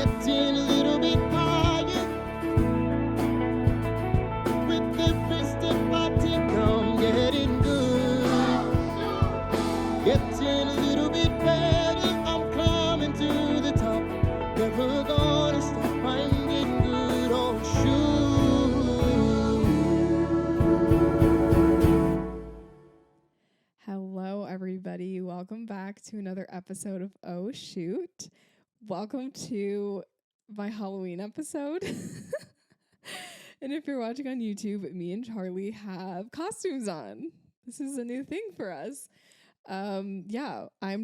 Getting a little bit higher. With every step I take, I'm getting good. Getting a little bit better. I'm climbing to the top. Never gonna stop. I'm getting good. Oh, shoot. Hello, everybody. Welcome back to another episode of Oh Shoot. Welcome to my Halloween episode. And if you're watching on YouTube, me and Charlie have costumes on. This is a new thing for us. I'm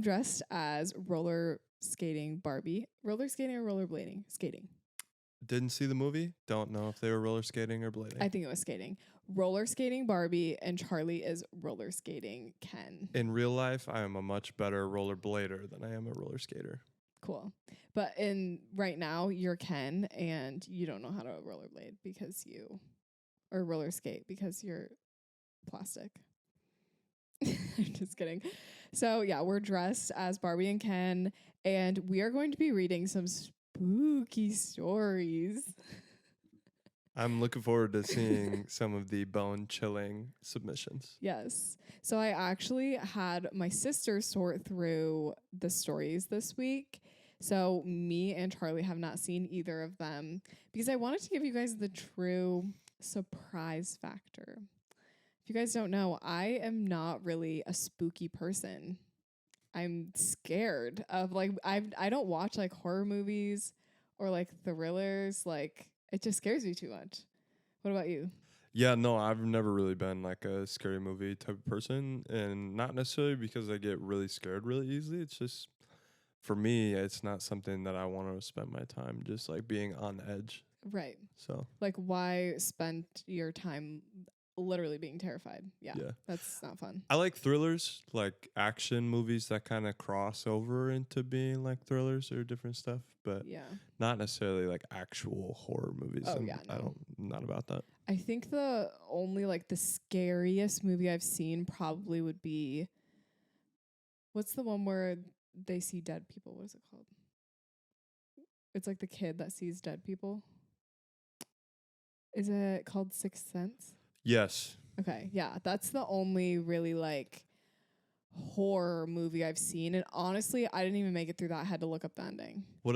dressed as roller skating Barbie. Roller skating or rollerblading? Skating. Didn't see the movie. Don't know if they were roller skating or blading. I think it was skating. Roller skating Barbie, and Charlie is roller skating Ken. In real life, I am a much better roller blader than I am a roller skater. Cool. But right now, you're Ken, and you don't know how to rollerblade or roller skate because you're plastic. I'm just kidding. So, yeah, we're dressed as Barbie and Ken, and we are going to be reading some spooky stories. I'm looking forward to seeing some of the bone-chilling submissions. Yes. So I actually had my sister sort through the stories this week. So me and Charlie have not seen either of them because I wanted to give you guys the true surprise factor. If you guys don't know, I am not really a spooky person. I'm scared of I don't watch like horror movies or like thrillers. Like it just scares me too much. What about you? Yeah, no, I've never really been like a scary movie type of person, and not necessarily because I get really scared really easily. It's just, for me, it's not something that I want to spend my time just like being on edge. Right. So like why spend your time literally being terrified? Yeah. That's not fun. I like thrillers, like action movies that kind of cross over into being like thrillers or different stuff, but not necessarily like actual horror movies. Oh, yeah, no. I'm not about that. I think the only like the scariest movie I've seen probably would be, what's the one where they see dead people? What is it called? It's like the kid that sees dead people. Is it called Sixth Sense? Yes. Okay, yeah, that's the only really like horror movie I've seen, and honestly, I didn't even make it through that. I had to look up the ending. What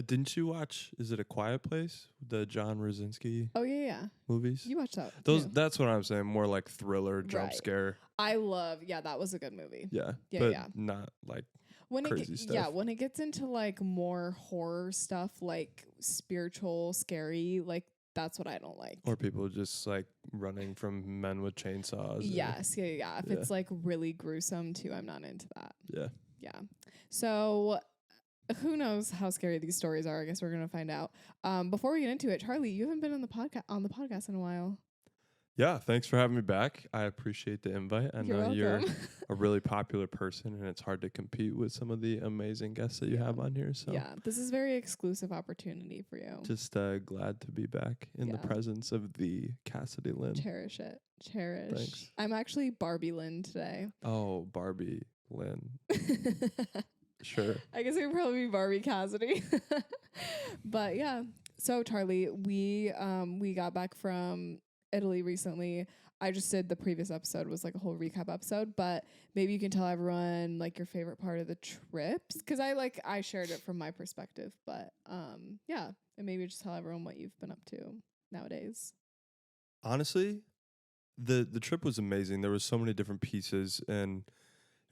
didn't you watch? Is it A Quiet Place? The John Krasinski Oh yeah. movies. You watched that? Those. too. That's what I'm saying. More like thriller, jump Right. scare. That was a good movie. Yeah, Yeah, but yeah. not like When crazy it stuff. yeah, when it gets into like more horror stuff, like spiritual, scary, like that's what I don't like. or people just like running from men with chainsaws. Yes, yeah. If it's like really gruesome too, I'm not into that. Yeah. Yeah. So who knows how scary these stories are? I guess we're gonna find out. Before we get into it, Charlie, you haven't been on the podcast in a while. Yeah, thanks for having me back. I appreciate the invite. I know you're welcome. a really popular person, and it's hard to compete with some of the amazing guests that you have on here. So Yeah, this is a very exclusive opportunity for you. just glad to be back in the presence of the Cassidy Lynne. Cherish it. Cherish. Thanks. I'm actually Barbie Lynne today. Oh, Barbie Lynne. Sure. I guess it would probably be Barbie Cassidy. But yeah. So Charlie, we got back from Italy recently. I just did the previous episode was like a whole recap episode, but maybe you can tell everyone like your favorite part of the trips, because I shared it from my perspective, but and maybe just tell everyone what you've been up to nowadays. Honestly, the trip was amazing. There was so many different pieces, and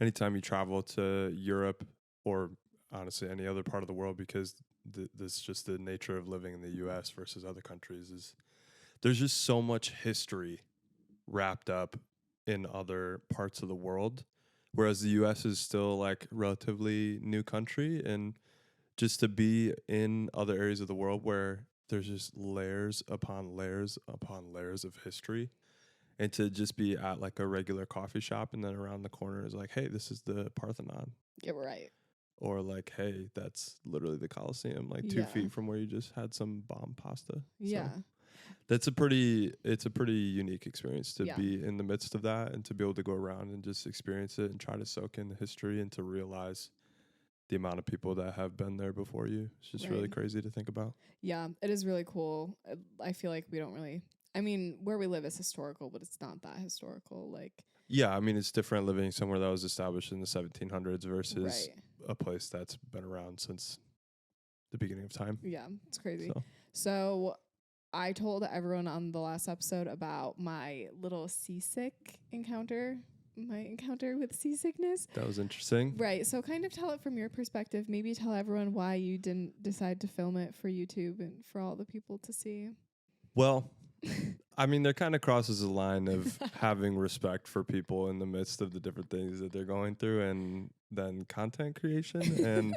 anytime you travel to Europe or honestly any other part of the world, because this just the nature of living in the U.S. versus other countries, is there's just so much history wrapped up in other parts of the world, whereas the U.S. is still like relatively new country, and just to be in other areas of the world where there's just layers upon layers upon layers of history, and to just be at like a regular coffee shop and then around the corner is like, hey, this is the Parthenon. Yeah, right. Or like, hey, that's literally the Colosseum, like 2 feet from where you just had some bomb pasta. Yeah. So it's a pretty unique experience to be in the midst of that, and to be able to go around and just experience it and try to soak in the history, and to realize the amount of people that have been there before you. It's just really Right. crazy to think about. Yeah, it is really cool. I feel like we don't really. I mean, where we live is historical, but it's not that historical. Like, Yeah, I mean, it's different living somewhere that was established in the 1700s versus right. a place that's been around since the beginning of time. Yeah, it's crazy. So, So I told everyone on the last episode about my little seasick encounter, my encounter with seasickness. that was interesting. Right. So kind of tell it from your perspective. Maybe tell everyone why you didn't decide to film it for YouTube and for all the people to see. Well, I mean, there kind of crosses a line of having respect for people in the midst of the different things that they're going through and then content creation. And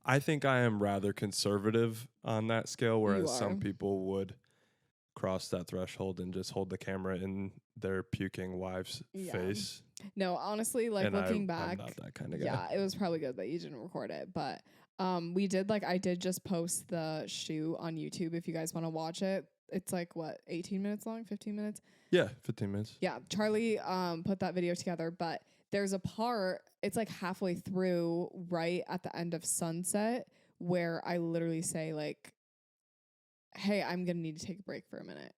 I think I am rather conservative on that scale, whereas are. some people would cross that threshold and just hold the camera in their puking wife's Yeah. face. No, honestly, like And looking I'm back, not that kind of guy. yeah, it was probably good that you didn't record it. But we did I did just post the shoot on YouTube if you guys want to watch it. It's like what, 18 minutes long, 15 minutes? Yeah, 15 minutes. Yeah, Charlie put that video together, but there's a part, it's like halfway through, right at the end of Sunset, where I literally say like, hey, I'm going to need to take a break for a minute.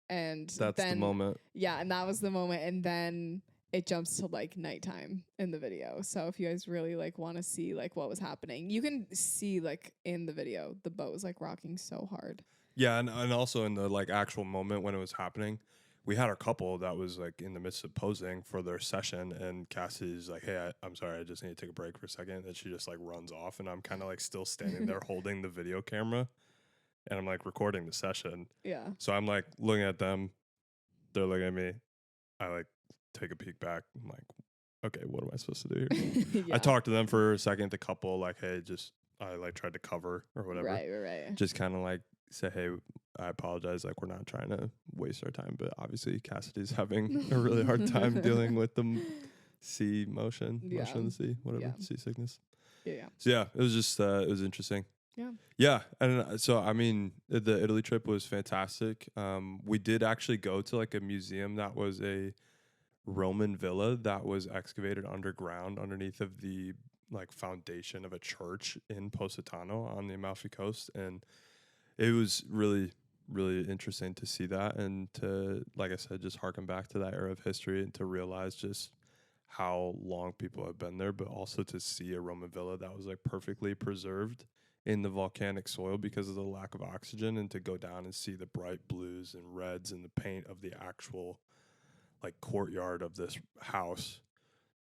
And That's then, the moment. Yeah, and that was the moment. And then it jumps to like nighttime in the video. So if you guys really like want to see like what was happening, you can see like in the video, the boat was like rocking so hard. Yeah, and also in the like actual moment when it was happening, we had a couple that was like in the midst of posing for their session, and Cassie's like, "Hey, I'm sorry, I just need to take a break for a second." And she just like runs off, and I'm kind of like still standing there holding the video camera, and I'm like recording the session. Yeah. So I'm like looking at them, they're looking at me. I like take a peek back. I'm like, okay, what am I supposed to do here? Yeah. I talked to them for a second. The couple like, hey, just I like tried to cover or whatever. Right. Just kind of like say, hey, I apologize. Like, we're not trying to waste our time, but obviously Cassidy's having a really hard time dealing with the sea motion of the sea, whatever, seasickness. Yeah. So yeah, it was just, it was interesting. Yeah. Yeah. And so, I mean, the Italy trip was fantastic. We did actually go to like a museum that was a Roman villa that was excavated underground underneath of the like foundation of a church in Positano on the Amalfi Coast. And it was really, really interesting to see that and to, like I said, just harken back to that era of history and to realize just how long people have been there, but also to see a Roman villa that was like perfectly preserved in the volcanic soil because of the lack of oxygen, and to go down and see the bright blues and reds and the paint of the actual like courtyard of this house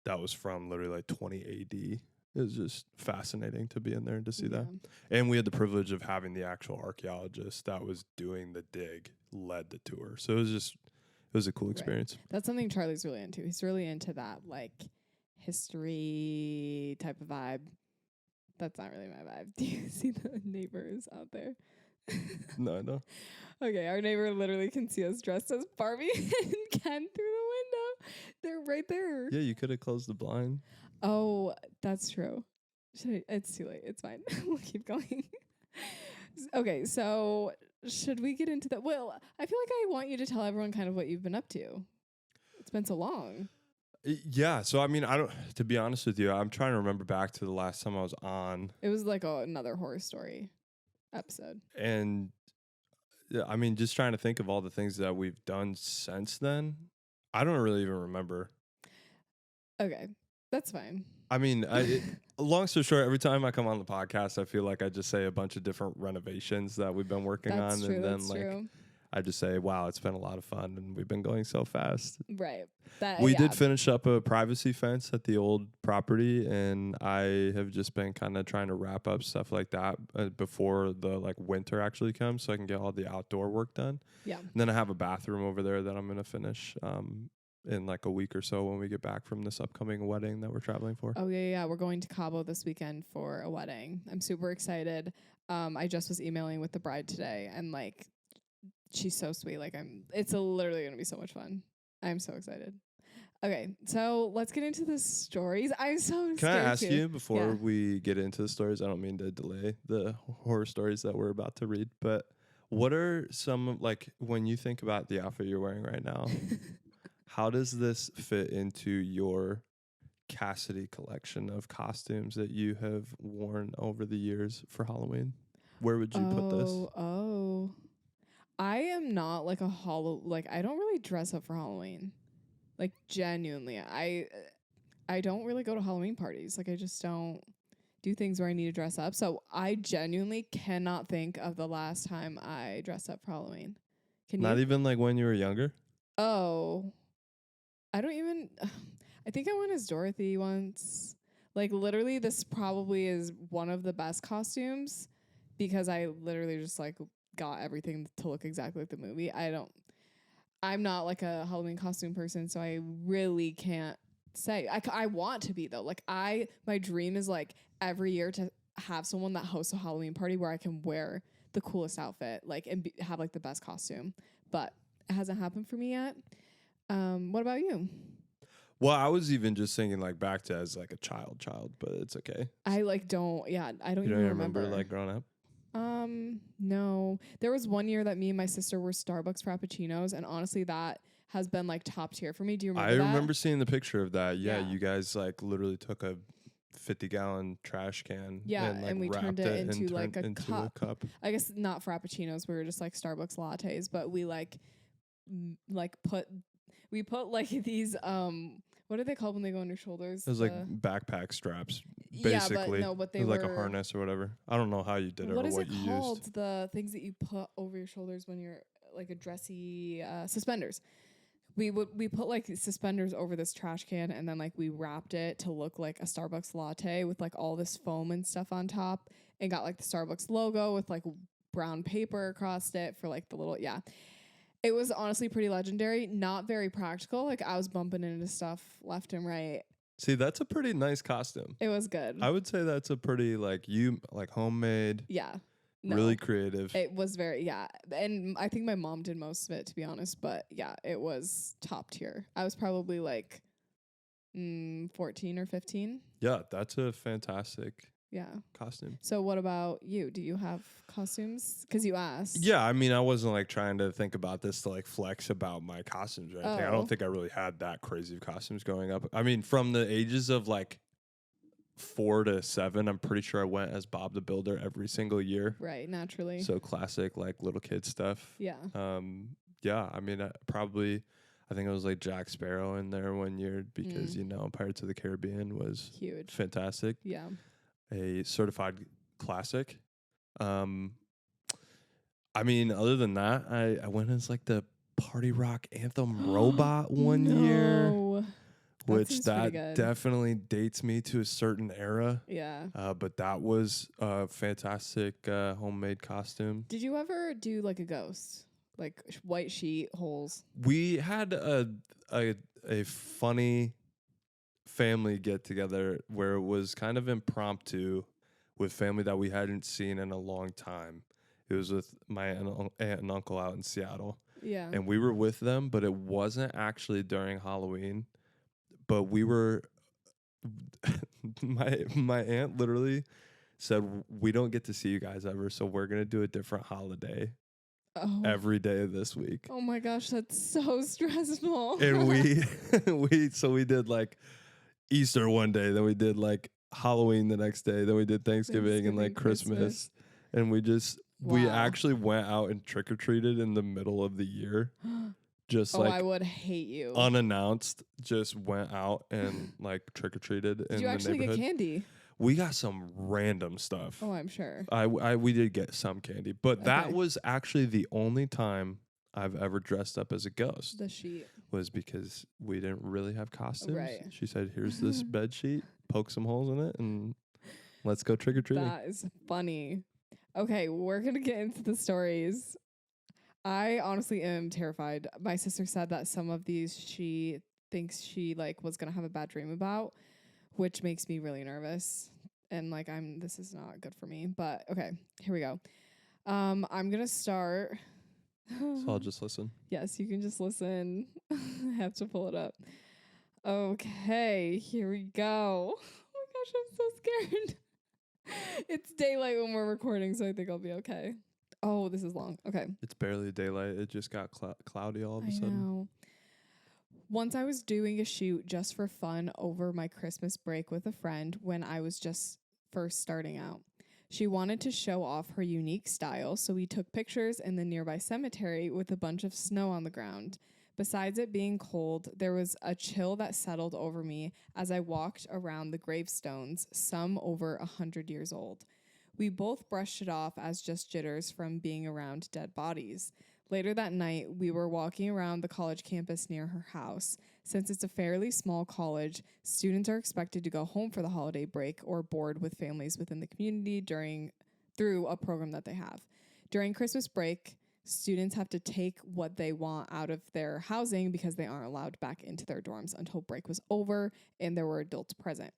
that was from literally like 20 AD. It was just fascinating to be in there and to see that. And we had the privilege of having the actual archaeologist that was doing the dig led the tour. So it was a cool experience. Right. That's something Charlie's really into. He's really into that like history type of vibe. That's not really my vibe. Do you see the neighbors out there? No, I know. Okay, our neighbor literally can see us dressed as Barbie and Ken through the window. They're right there. Yeah, you could have closed the blind. Oh, that's true. It's too late. It's fine. We'll keep going. Okay, so should we get into that? Well, I feel like I want you to tell everyone kind of what you've been up to. It's been so long. Yeah, so I mean, to be honest with you, I'm trying to remember back to the last time I was on. It was like another horror story episode. And yeah, I mean, just trying to think of all the things that we've done since then. I don't really even remember. Okay, that's fine. I mean, long story short, every time I come on the podcast, I feel like I just say a bunch of different renovations that we've been working on. True, And then that's true. I just say, wow, it's been a lot of fun and we've been going so fast. Right. We did finish up a privacy fence at the old property, and I have just been kind of trying to wrap up stuff like that before the like winter actually comes, so I can get all the outdoor work done. Yeah. And then I have a bathroom over there that I'm going to finish in like a week or so when we get back from this upcoming wedding that we're traveling for. Oh, yeah. We're going to Cabo this weekend for a wedding. I'm super excited. I just was emailing with the bride today, and like, she's so sweet. Like, it's literally going to be so much fun. I'm so excited. Okay, so let's get into the stories. I'm so scared. Can I ask you before Yeah. we get into the stories? I don't mean to delay the horror stories that we're about to read, but what are some, like, when you think about the outfit you're wearing right now, how does this fit into your Cassidy collection of costumes that you have worn over the years for Halloween? Where would you put this? Oh. I am not like a I don't really dress up for Halloween. Like genuinely. I don't really go to Halloween parties. Like I just don't do things where I need to dress up. So I genuinely cannot think of the last time I dressed up for Halloween. Can Not you? even like when you were younger? Oh. I don't even I think I went as Dorothy once. Like literally this probably is one of the best costumes because I literally just like got everything to look exactly like the movie. I'm not like a Halloween costume person, so I really can't say. I want to be though. Like my dream is like every year to have someone that hosts a Halloween party where I can wear the coolest outfit, like and have like the best costume. But it hasn't happened for me yet. What about you? Well, I was even just thinking like back to as like a child, but it's okay. I like don't. Yeah, I don't You even don't remember. like growing up? No. There was one year that me and my sister were Starbucks Frappuccinos, and honestly, that has been like top tier for me. Do you remember that? I remember seeing the picture of that. Yeah, Yeah. you guys like literally took a 50-gallon trash can Yeah, and we wrapped turned it into and like turned a into cup. a cup. I guess not Frappuccinos. We were just like Starbucks lattes, but we put like these what are they called when they go on your shoulders? It was like backpack straps, Yeah, basically. but It they was like a were harness or whatever. I don't know how you did it what or is what it you called? used. The things that you put over your shoulders when you're like a dressy suspenders. We put like suspenders over this trash can and then like we wrapped it to look like a Starbucks latte with like all this foam and stuff on top and got like the Starbucks logo with like brown paper across it for like the little It was honestly pretty legendary, not very practical. Like I was bumping into stuff left and right. See, that's a pretty nice costume. It was good. I would say that's a pretty homemade. Yeah. No, really creative. It was very, and I think my mom did most of it, to be honest. But yeah, it was top tier. I was probably like 14 or 15. Yeah, that's a fantastic costume. So what about you? Do you have costumes? Because you asked. Yeah, I mean, I wasn't like trying to think about this to like flex about my costumes or anything. I don't think I really had that crazy of costumes growing up. I mean, from the ages of like 4 to 7, I'm pretty sure I went as Bob the Builder every single year. Right, naturally. So classic like little kid stuff. Yeah. Yeah, I mean, I think it was like Jack Sparrow in there one year because Pirates of the Caribbean was huge, fantastic. Yeah. A certified classic. I mean, other than that, I went as like the Party Rock Anthem robot one year. Which that definitely dates me to a certain era. Yeah. But that was a fantastic homemade costume. Did you ever do like a ghost? Like white sheet holes? We had a funny family get together where it was kind of impromptu with family that we hadn't seen in a long time. It was with my aunt and uncle out in Seattle. Yeah. And we were with them, but it wasn't actually during Halloween. But we were, my aunt literally said, we don't get to see you guys ever, so we're going to do a different holiday every day of this week. Oh my gosh, that's so stressful. And we did like Easter one day, then we did like Halloween the next day, then we did Thanksgiving and like Christmas. And we actually went out and trick-or-treated in the middle of the year. Just I would hate you. Unannounced, just went out and like trick-or-treated in the neighborhood. Did you actually get candy? We got some random stuff. Oh, I'm sure. We did get some candy, but that was actually the only time I've ever dressed up as a ghost. The sheet was because we didn't really have costumes. Right. She said, "Here's this bed sheet. Poke some holes in it, and let's go trick-or-treating." That is funny. Okay, we're gonna get into the stories. I honestly am terrified. My sister said that some of these she thinks she like was gonna have a bad dream about, which makes me really nervous. And like this is not good for me. But okay, here we go. I'm gonna start. So I'll just listen. Yes, you can just listen. I have to pull it up. Okay, here we go. Oh my gosh, I'm so scared. It's daylight when we're recording, so I think I'll be okay. Oh, this is long. Okay. It's barely daylight. It just got cloudy all of a sudden. Know. Once I was doing a shoot just for fun over my Christmas break with a friend when I was just first starting out. She wanted to show off her unique style, so we took pictures in the nearby cemetery with a bunch of snow on the ground. Besides it being cold, there was a chill that settled over me as I walked around the gravestones, some over 100 years old. We both brushed it off as just jitters from being around dead bodies. Later that night, we were walking around the college campus near her house. Since it's a fairly small college, students are expected to go home for the holiday break or board with families within the community through a program that they have. During Christmas break, students have to take what they want out of their housing because they aren't allowed back into their dorms until break was over and there were adults present.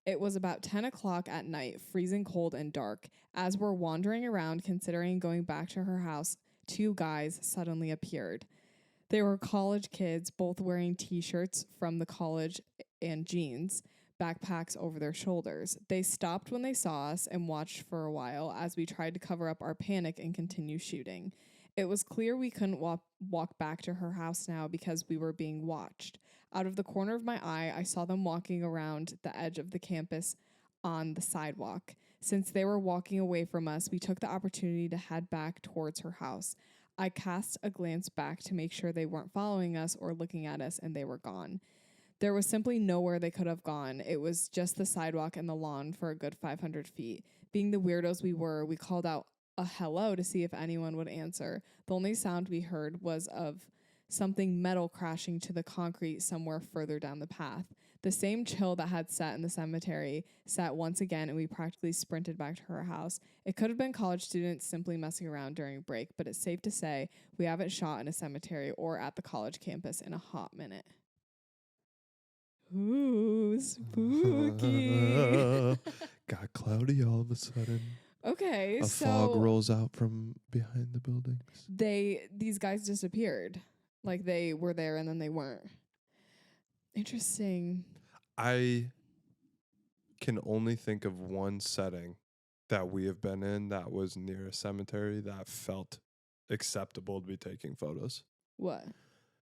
It was about 10 o'clock at night, freezing cold and dark. As we're wandering around considering going back to her house, 2 guys suddenly appeared. They were college kids, both wearing t-shirts from the college and jeans, backpacks over their shoulders. They stopped when they saw us and watched for a while as we tried to cover up our panic and continue shooting. It was clear we couldn't walk back to her house now because we were being watched. Out of the corner of my eye, I saw them walking around the edge of the campus on the sidewalk. Since they were walking away from us, we took the opportunity to head back towards her house. I cast a glance back to make sure they weren't following us or looking at us, and they were gone. There was simply nowhere they could have gone. It was just the sidewalk and the lawn for a good 500 feet. Being the weirdos we were, we called out a hello to see if anyone would answer. The only sound we heard was of something metal crashing to the concrete somewhere further down the path. The same chill that had sat in the cemetery sat once again, and we practically sprinted back to her house. It could have been college students simply messing around during break, but it's safe to say we haven't shot in a cemetery or at the college campus in a hot minute. Ooh, spooky. Got cloudy all of a sudden. Okay, A so fog rolls out from behind the buildings. these guys disappeared. Like they were there and then they weren't. Interesting. I can only think of one setting that we have been in that was near a cemetery that felt acceptable to be taking photos. What?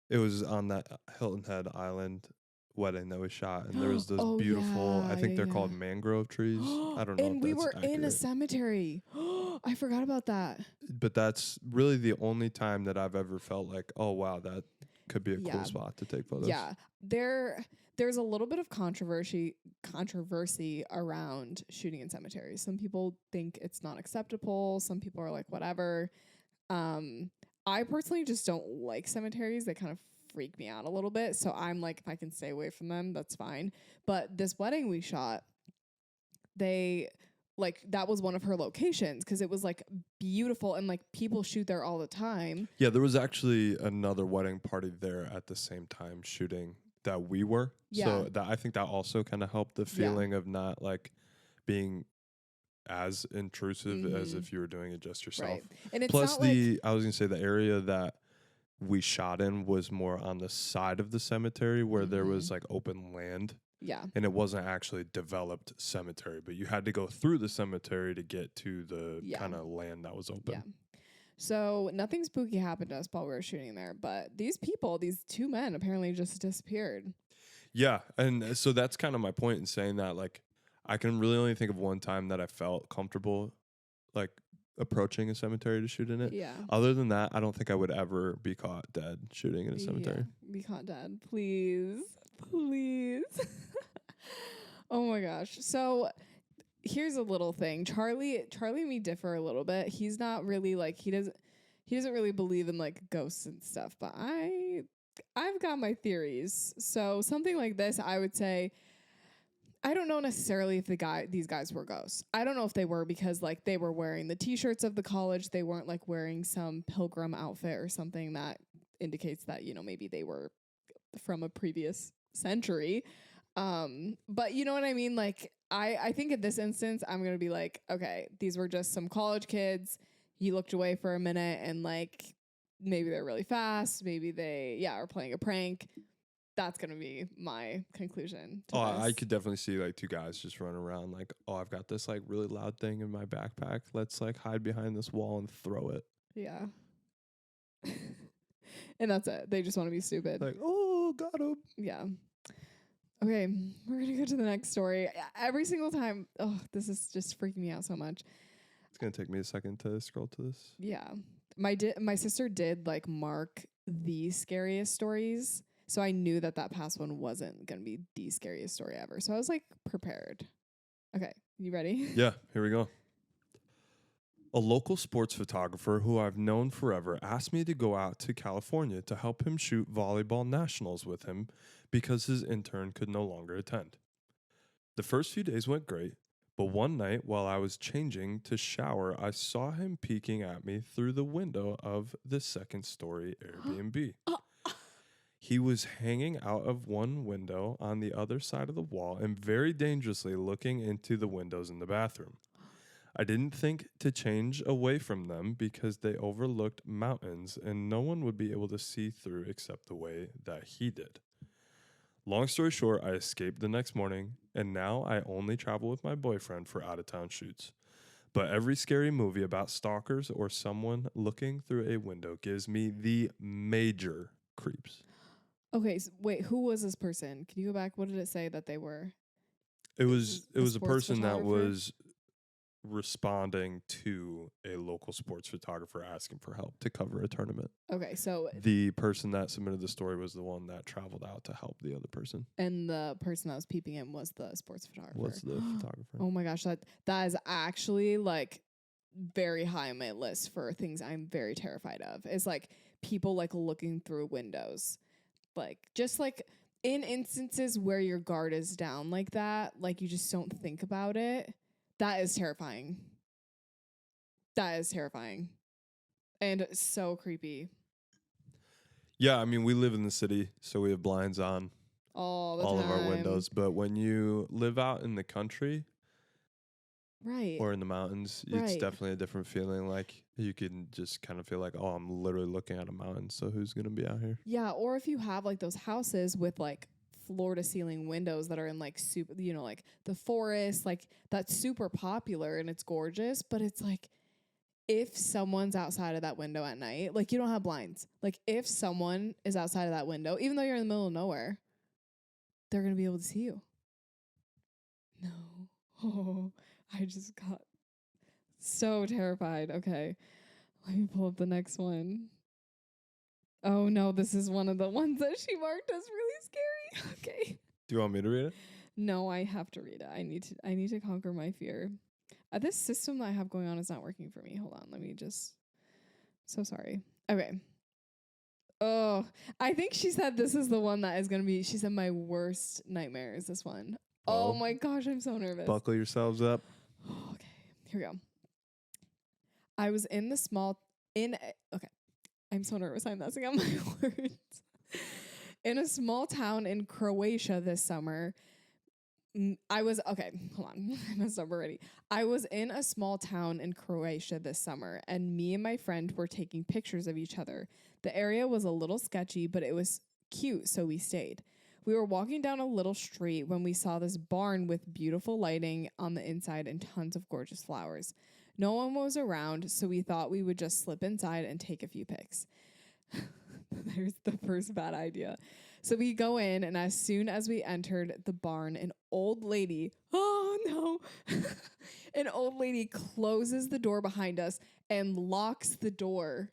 It was on that Hilton Head Island wedding that we shot, and there was those Oh, beautiful, yeah, I think they're yeah. called mangrove trees. I don't know And if we that's were in a accurate. cemetery. I forgot about that. But that's really the only time that I've ever felt like, oh wow, that could be a Yeah. cool spot to take photos. Yeah. There's a little bit of controversy around shooting in cemeteries. Some people think it's not acceptable. Some people are like, whatever. I personally just don't like cemeteries. They kind of freak me out a little bit. So I'm like, if I can stay away from them, that's fine. But this wedding we shot, that was one of her locations because it was like beautiful and like people shoot there all the time. Yeah, there was actually another wedding party there at the same time shooting that we were. Yeah. So that I think that also kind of helped the feeling of not like being as intrusive as if you were doing it just yourself. Right. And it's Plus not like I was gonna say the area that we shot in was more on the side of the cemetery where there was like open land. yeah. And it wasn't actually developed cemetery, but you had to go through the cemetery to get to the kind of land that was open. Yeah. So nothing spooky happened to us while we were shooting there, but these 2 men apparently just disappeared. Yeah, and so that's kind of my point in saying that, like, I can really only think of one time that I felt comfortable, like, approaching a cemetery to shoot in it. Yeah. Other than that, I don't think I would ever be caught dead shooting in a cemetery. Yeah. Be caught dead. Please. Please. Oh my gosh. So here's a little thing. Charlie and me differ a little bit. He's not really like he doesn't really believe in like ghosts and stuff, but I've got my theories. So something like this, I would say I don't know necessarily if these guys were ghosts. I don't know if they were because like they were wearing the t-shirts of the college. They weren't like wearing some pilgrim outfit or something that indicates that, you know, maybe they were from a previous century. But you know what I mean? Like I think in this instance, I'm going to be like, okay, these were just some college kids. He looked away for a minute and like, maybe they're really fast. Maybe they, are playing a prank. That's going to be my conclusion. I could definitely see like 2 guys just running around like, oh, I've got this like really loud thing in my backpack. Let's like hide behind this wall and throw it. Yeah. And that's it. They just want to be stupid. Like, oh, got him. Yeah. Okay, we're going to go to the next story. Every single time. Oh, this is just freaking me out so much. It's going to take me a second to scroll to this. Yeah. My sister did like mark the scariest stories. So I knew that past one wasn't going to be the scariest story ever. So I was like prepared. Okay, you ready? Yeah, here we go. A local sports photographer who I've known forever asked me to go out to California to help him shoot volleyball nationals with him because his intern could no longer attend. The first few days went great, but one night while I was changing to shower, I saw him peeking at me through the window of the second-story Airbnb. He was hanging out of one window on the other side of the wall and very dangerously looking into the windows in the bathroom. I didn't think to change away from them because they overlooked mountains and no one would be able to see through except the way that he did. Long story short, I escaped the next morning and now I only travel with my boyfriend for out-of-town shoots. But every scary movie about stalkers or someone looking through a window gives me the major creeps. Okay, so wait, who was this person? Can you go back? What did it say that they were? It was a sports person that photographer? was responding to a local sports photographer asking for help to cover a tournament. Okay, so The person that submitted the story was the one that traveled out to help the other person. and the person that was peeping in was the sports photographer. Was the photographer. Oh my gosh, that is actually like very high on my list for things I'm very terrified of. Is like people like looking through windows. Like just like in instances where your guard is down like that, like you just don't think about it. That is terrifying. That is terrifying. And so creepy. Yeah, I mean, we live in the city, so we have blinds on All the all time. of our windows. But when you live out in the country Right. or in the mountains, it's Right. definitely a different feeling. Like you can just kind of feel like, oh, I'm literally looking at a mountain. So who's going to be out here? Yeah, or if you have like those houses with like floor to ceiling windows that are in like super, you know, like the forest, like that's super popular and it's gorgeous, but it's like if someone's outside of that window at night, like you don't have blinds. Like if someone is outside of that window, even though you're in the middle of nowhere, they're going to be able to see you. No. Oh, I just got so terrified. Okay. Let me pull up the next one. Oh no, this is one of the ones that she marked as really scary. Okay. Do you want me to read it? No, I have to read it. I need to conquer my fear. This system that I have going on is not working for me. Hold on, let me just. So sorry. Okay. Oh, I think she said this is the one that is gonna be. She said my worst nightmare is this one. Oh my gosh, I'm so nervous. Buckle yourselves up. Okay, here we go. I was in the small okay. I'm so nervous. I'm messing up my words. In a small town in Croatia this summer. Okay, hold on. I messed up already. I was in a small town in Croatia this summer, and me and my friend were taking pictures of each other. The area was a little sketchy, but it was cute, so we stayed. We were walking down a little street when we saw this barn with beautiful lighting on the inside and tons of gorgeous flowers. No one was around, so we thought we would just slip inside and take a few pics. There's the first bad idea. So we go in, and as soon as we entered the barn, an old lady, oh no, an old lady closes the door behind us and locks the door.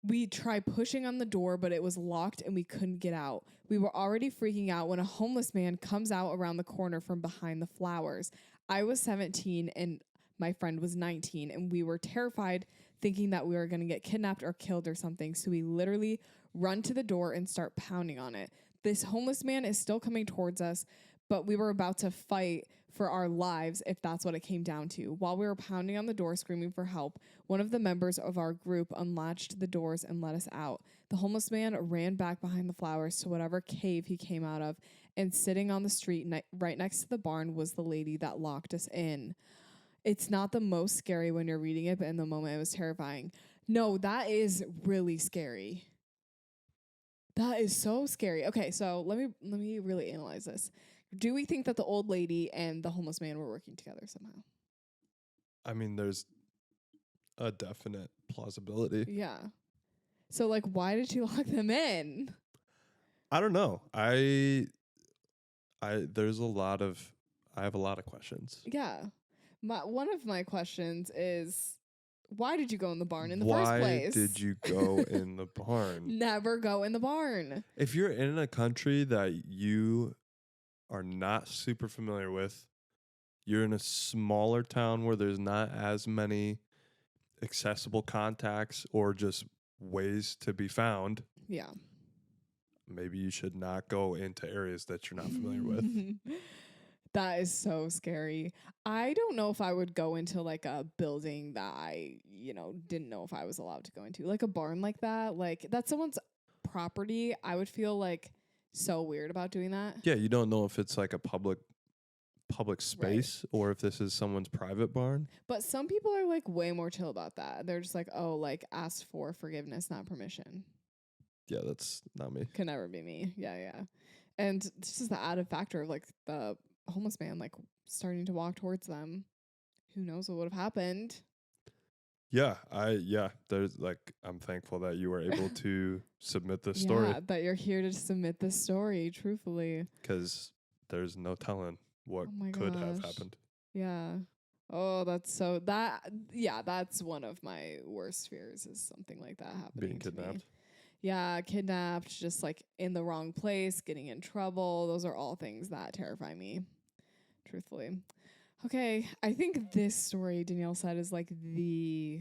We tried pushing on the door, but it was locked and we couldn't get out. We were already freaking out when a homeless man comes out around the corner from behind the flowers. I was 17 and my friend was 19, and we were terrified, thinking that we were going to get kidnapped or killed or something. So we literally run to the door and start pounding on it. This homeless man is still coming towards us, but we were about to fight for our lives if that's what it came down to. While we were pounding on the door screaming for help, one of the members of our group unlatched the doors and let us out. The homeless man ran back behind the flowers to whatever cave he came out of, and sitting on the street right next to the barn was the lady that locked us in. It's not the most scary when you're reading it, but in the moment it was terrifying. No, that is really scary. That is so scary. Okay, so let me really analyze this. Do we think that the old lady and the homeless man were working together somehow? I mean, there's a definite plausibility. Yeah. So like, why did she lock them in? I don't know. There's a lot of I have a lot of questions. Yeah. One of my questions is, why did you go in the barn in the first Why place? did you go in the barn? Never go in the barn. If you're in a country that you are not super familiar with, you're in a smaller town where there's not as many accessible contacts or just ways to be found, Yeah. maybe you should not go into areas that you're not familiar with. That is so scary. I don't know if I would go into like a building that I, didn't know if I was allowed to go into. Like a barn like that. Like that's someone's property. I would feel like so weird about doing that. Yeah, you don't know if it's like a public space or if this is someone's private barn. But some people are like way more chill about that. They're just like, oh, like ask for forgiveness, not permission. Yeah, that's not me. Can never be me. Yeah. And this is the added factor of like the homeless man like starting to walk towards them. Who knows what would have happened? Yeah, there's like, I'm thankful that you were able to submit this story. Yeah, that you're here to submit this story, truthfully. Because there's no telling what could have happened. Yeah. Oh, that's one of my worst fears is something like that happening. Being kidnapped. To me. Yeah, kidnapped, just like in the wrong place, getting in trouble. Those are all things that terrify me, truthfully. Okay, I think this story Danielle said is like the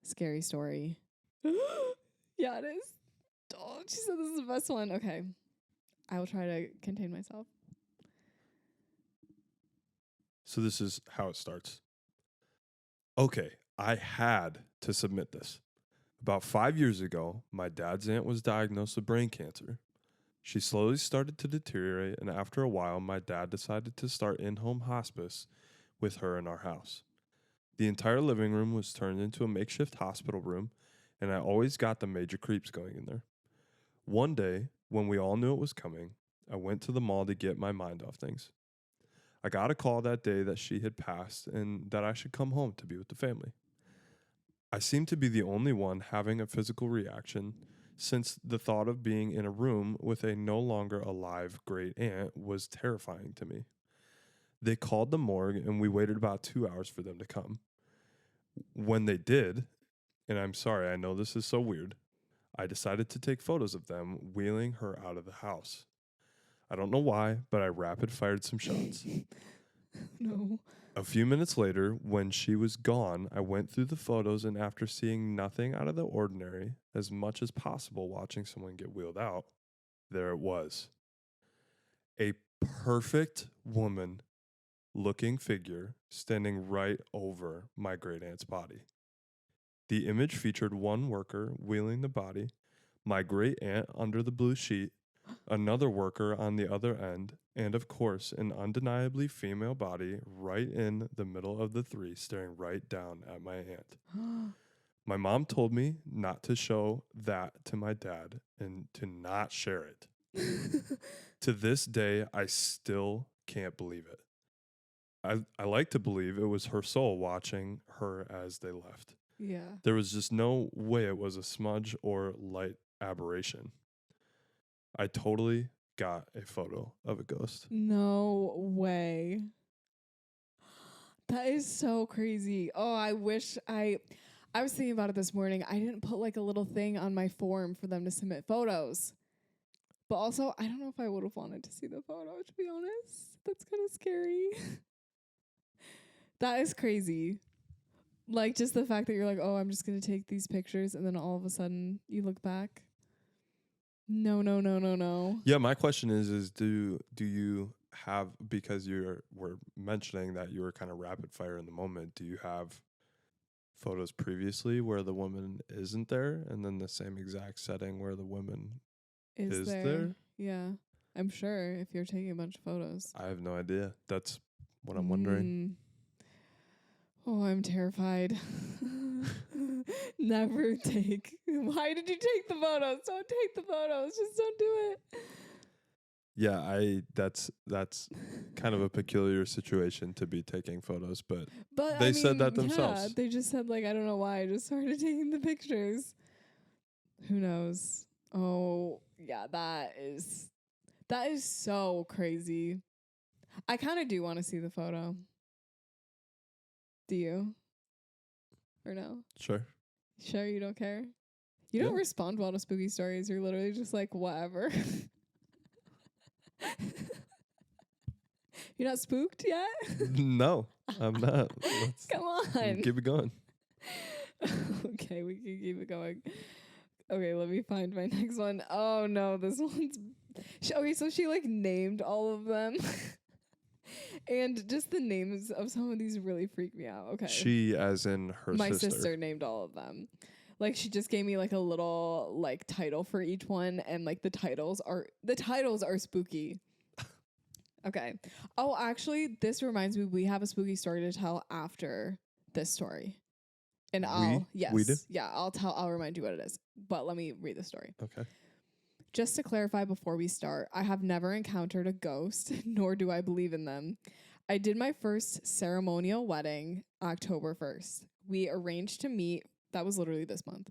scary story. Yeah, it is. Oh, she said this is the best one. Okay, I will try to contain myself. So this is how it starts. Okay, I had to submit this. About 5 years ago, my dad's aunt was diagnosed with brain cancer. She slowly started to deteriorate, and after a while, my dad decided to start in-home hospice with her in our house. The entire living room was turned into a makeshift hospital room, and I always got the major creeps going in there. One day, when we all knew it was coming, I went to the mall to get my mind off things. I got a call that day that she had passed and that I should come home to be with the family. I seemed to be the only one having a physical reaction, since the thought of being in a room with a no longer alive great aunt was terrifying to me. They called the morgue and we waited about 2 hours for them to come. When they did, and I'm sorry, I know this is so weird, I decided to take photos of them wheeling her out of the house. I don't know why, but I rapid fired some shots. No. A few minutes later, when she was gone, I went through the photos, and after seeing nothing out of the ordinary, as much as possible watching someone get wheeled out, there it was. A perfect woman looking figure standing right over my great aunt's body. The image featured one worker wheeling the body, my great aunt under the blue sheet, another worker on the other end, and of course, an undeniably female body right in the middle of the three, staring right down at my aunt. My mom told me not to show that to my dad and to not share it. To this day, I still can't believe it. I like to believe it was her soul watching her as they left. Yeah. There was just no way it was a smudge or light aberration. I totally got a photo of a ghost. No way. That is so crazy. Oh, I wish I was thinking about it this morning. I didn't put like a little thing on my form for them to submit photos. But also, I don't know if I would have wanted to see the photo, to be honest. That's kind of scary. That is crazy. Like just the fact that you're like, oh, I'm just going to take these pictures and then all of a sudden you look back. No. Yeah, my question is do you have, because we're mentioning that you were kind of rapid fire in the moment, do you have photos previously where the woman isn't there and then the same exact setting where the woman is there? Yeah. I'm sure if you're taking a bunch of photos. I have no idea. That's what I'm wondering. Oh, I'm terrified. Never take. Why did you take the photos? Don't take the photos. Just don't do it. Yeah, that's kind of a peculiar situation to be taking photos, but they said that themselves. Yeah, they just said like, I don't know why. I just started taking the pictures. Who knows? Oh, yeah, that is so crazy. I kind of do want to see the photo. Do you? Or no? Sure. Sure, you don't care? You don't Yeah. respond well to spooky stories. You're literally just like, whatever. You're not spooked yet? No, I'm not. Let's Come on. keep it going. Okay, we can keep it going. Okay, let me find my next one. Oh no, this one's okay. So she like named all of them, and just the names of some of these really freak me out. Okay, She, as in her my sister. sister named all of them. Like she just gave me like a little like title for each one, and like the titles are spooky. Okay. Oh, actually, this reminds me, we have a spooky story to tell after this story. And We do? Yeah, I'll remind you what it is. But let me read the story. Okay. Just to clarify before we start, I have never encountered a ghost, nor do I believe in them. I did my first ceremonial wedding October 1st. We arranged to meet, that was literally this month.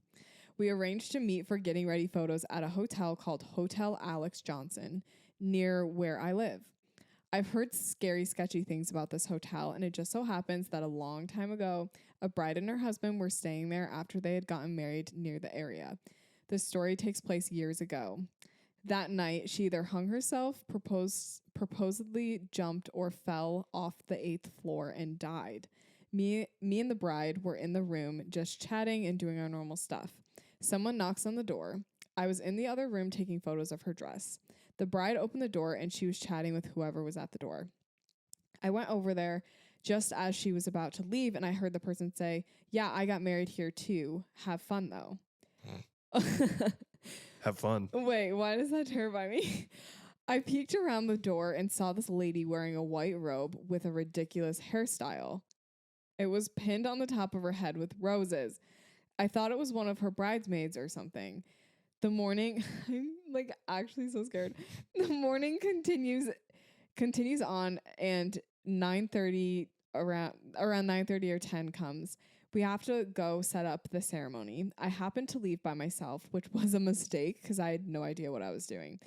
We arranged to meet for getting ready photos at a hotel called Hotel Alex Johnson, near where I live. I've heard scary, sketchy things about this hotel, and it just so happens that a long time ago, a bride and her husband were staying there after they had gotten married near the area. This story takes place years ago. That night, she either hung herself, proposedly jumped, or fell off the 8th floor and died. Me and the bride were in the room just chatting and doing our normal stuff. Someone knocks on the door. I was in the other room taking photos of her dress. The bride opened the door and she was chatting with whoever was at the door. I went over there just as she was about to leave, and I heard the person say, "Yeah, I got married here too. Have fun though." Have fun. Wait, why does that terrify me? I peeked around the door and saw this lady wearing a white robe with a ridiculous hairstyle. It was pinned on the top of her head with roses. I thought it was one of her bridesmaids or something. The morning, I'm like actually so scared. The morning continues on, and 9:30 around 9:30 or 10 comes. We have to go set up the ceremony. I happened to leave by myself, which was a mistake because I had no idea what I was doing.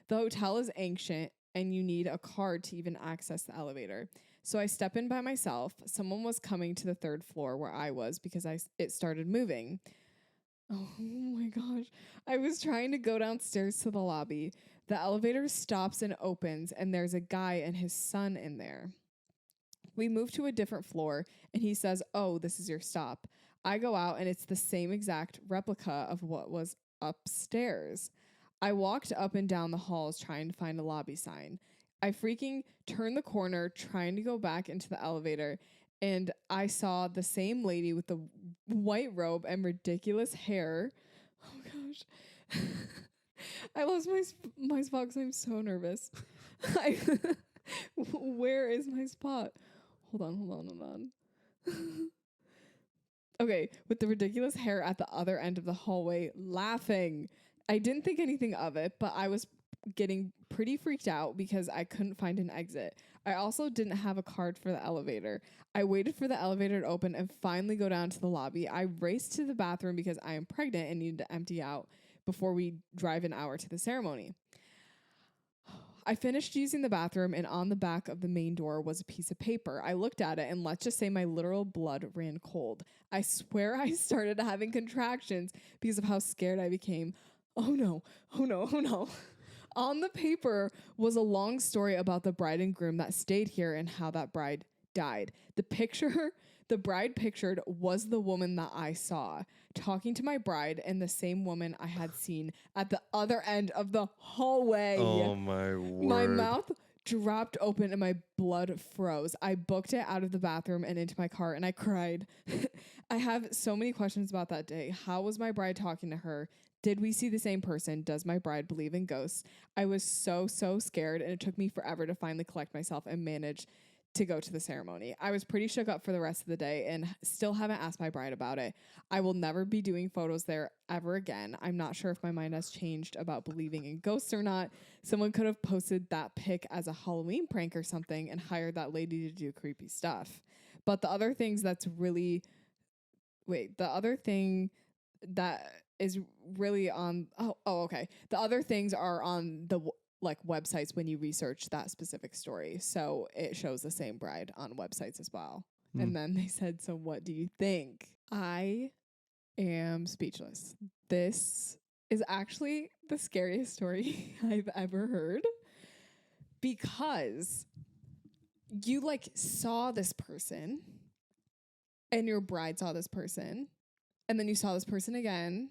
The hotel is ancient and you need a card to even access the elevator. So I step in by myself. Someone was coming to the 3rd floor where I was because it started moving. Oh my gosh. I was trying to go downstairs to the lobby. The elevator stops and opens, and there's a guy and his son in there. We move to a different floor, and he says, "Oh, this is your stop." I go out, and it's the same exact replica of what was upstairs. I walked up and down the halls trying to find a lobby sign. I freaking turned the corner trying to go back into the elevator, and I saw the same lady with the white robe and ridiculous hair. Oh gosh. I lost my spot because I'm so nervous. Where is my spot? Hold on. Okay, with the ridiculous hair at the other end of the hallway, laughing. I didn't think anything of it, but I was getting pretty freaked out because I couldn't find an exit. I also didn't have a card for the elevator. I waited for the elevator to open and finally go down to the lobby. I raced to the bathroom because I am pregnant and need to empty out before we drive an hour to the ceremony. I finished using the bathroom, and on the back of the main door was a piece of paper. I looked at it, and let's just say my literal blood ran cold. I swear I started having contractions because of how scared I became. Oh no. On the paper was a long story about the bride and groom that stayed here and how that bride died. The bride pictured was the woman that I saw talking to my bride, and the same woman I had seen at the other end of the hallway. Oh my word. My mouth dropped open and my blood froze. I booked it out of the bathroom and into my car, and I cried. I have so many questions about that day. How was my bride talking to her? Did we see the same person? Does my bride believe in ghosts? I was so scared, and it took me forever to finally collect myself and manage to go to the ceremony. I was pretty shook up for the rest of the day and still haven't asked my bride about it. I will never be doing photos there ever again. I'm not sure if my mind has changed about believing in ghosts or not. Someone could have posted that pic as a Halloween prank or something and hired that lady to do creepy stuff. But the other thing that is really on. Oh, okay. The other things are on the like websites when you research that specific story. So it shows the same bride on websites as well. And then they said, "So what do you think?" I am speechless. This is actually the scariest story I've ever heard, because you like saw this person and your bride saw this person and then you saw this person again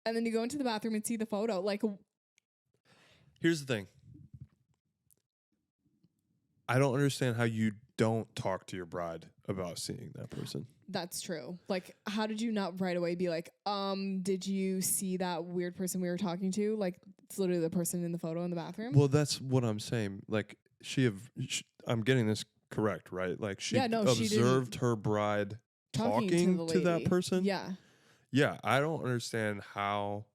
and then you go into the bathroom and see the photo. Like, here's the thing. I don't understand how you don't talk to your bride about seeing that person. that's true. Like, how did you not right away be like, did you see that weird person we were talking to? Like, it's literally the person in the photo in the bathroom. Well, that's what I'm saying. Like, I'm getting this correct, right? Like, she observed her bride talking to that person. Yeah. Yeah, I don't understand how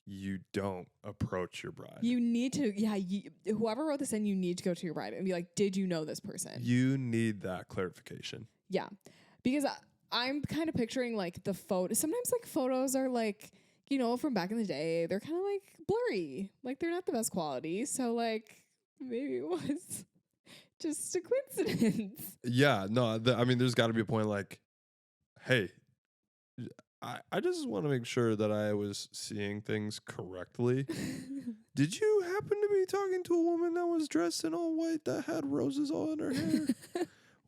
you don't approach your bride. You need to, whoever wrote this in, you need to go to your bride and be like, did you know this person? You need that clarification. Yeah. Because I'm kind of picturing like the photo. Sometimes like photos are like, you know, from back in the day, they're kind of like blurry. Like they're not the best quality. So like maybe it was just a coincidence. Yeah, no, I mean, there's got to be a point like, hey, I just want to make sure that I was seeing things correctly. Did you happen to be talking to a woman that was dressed in all white that had roses all in her hair?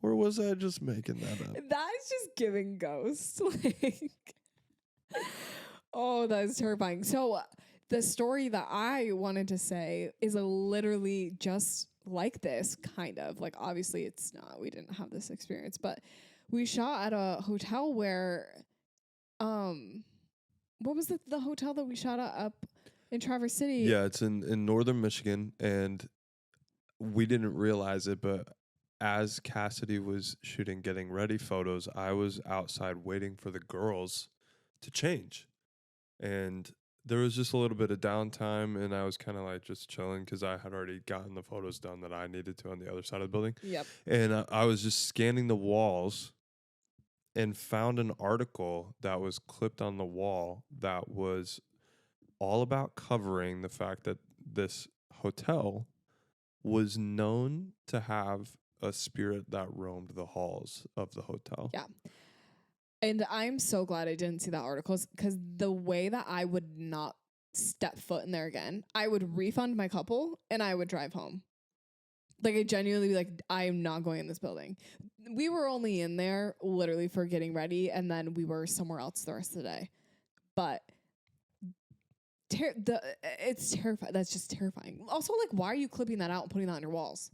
Or was I just making that up? That is just giving ghost. Like, oh, that is terrifying. So the story that I wanted to say is literally just like this, kind of. Like, obviously it's not. We didn't have this experience. But we shot at a hotel where... what was the hotel that we shot at up in Traverse City? Yeah, it's in northern Michigan, and we didn't realize it, but as Cassidy was shooting Getting Ready photos, I was outside waiting for the girls to change. And there was just a little bit of downtime, and I was kind of like just chilling because I had already gotten the photos done that I needed to on the other side of the building. Yep. And I was just scanning the walls and found an article that was clipped on the wall that was all about covering the fact that this hotel was known to have a spirit that roamed the halls of the hotel. Yeah. And I'm so glad I didn't see that article, because the way that I would not step foot in there again, I would refund my couple and I would drive home. Like, I genuinely be like, I am not going in this building. We were only in there literally for Getting Ready, and then we were somewhere else the rest of the day. But it's terrifying. That's just terrifying. Also, like, why are you clipping that out and putting that on your walls?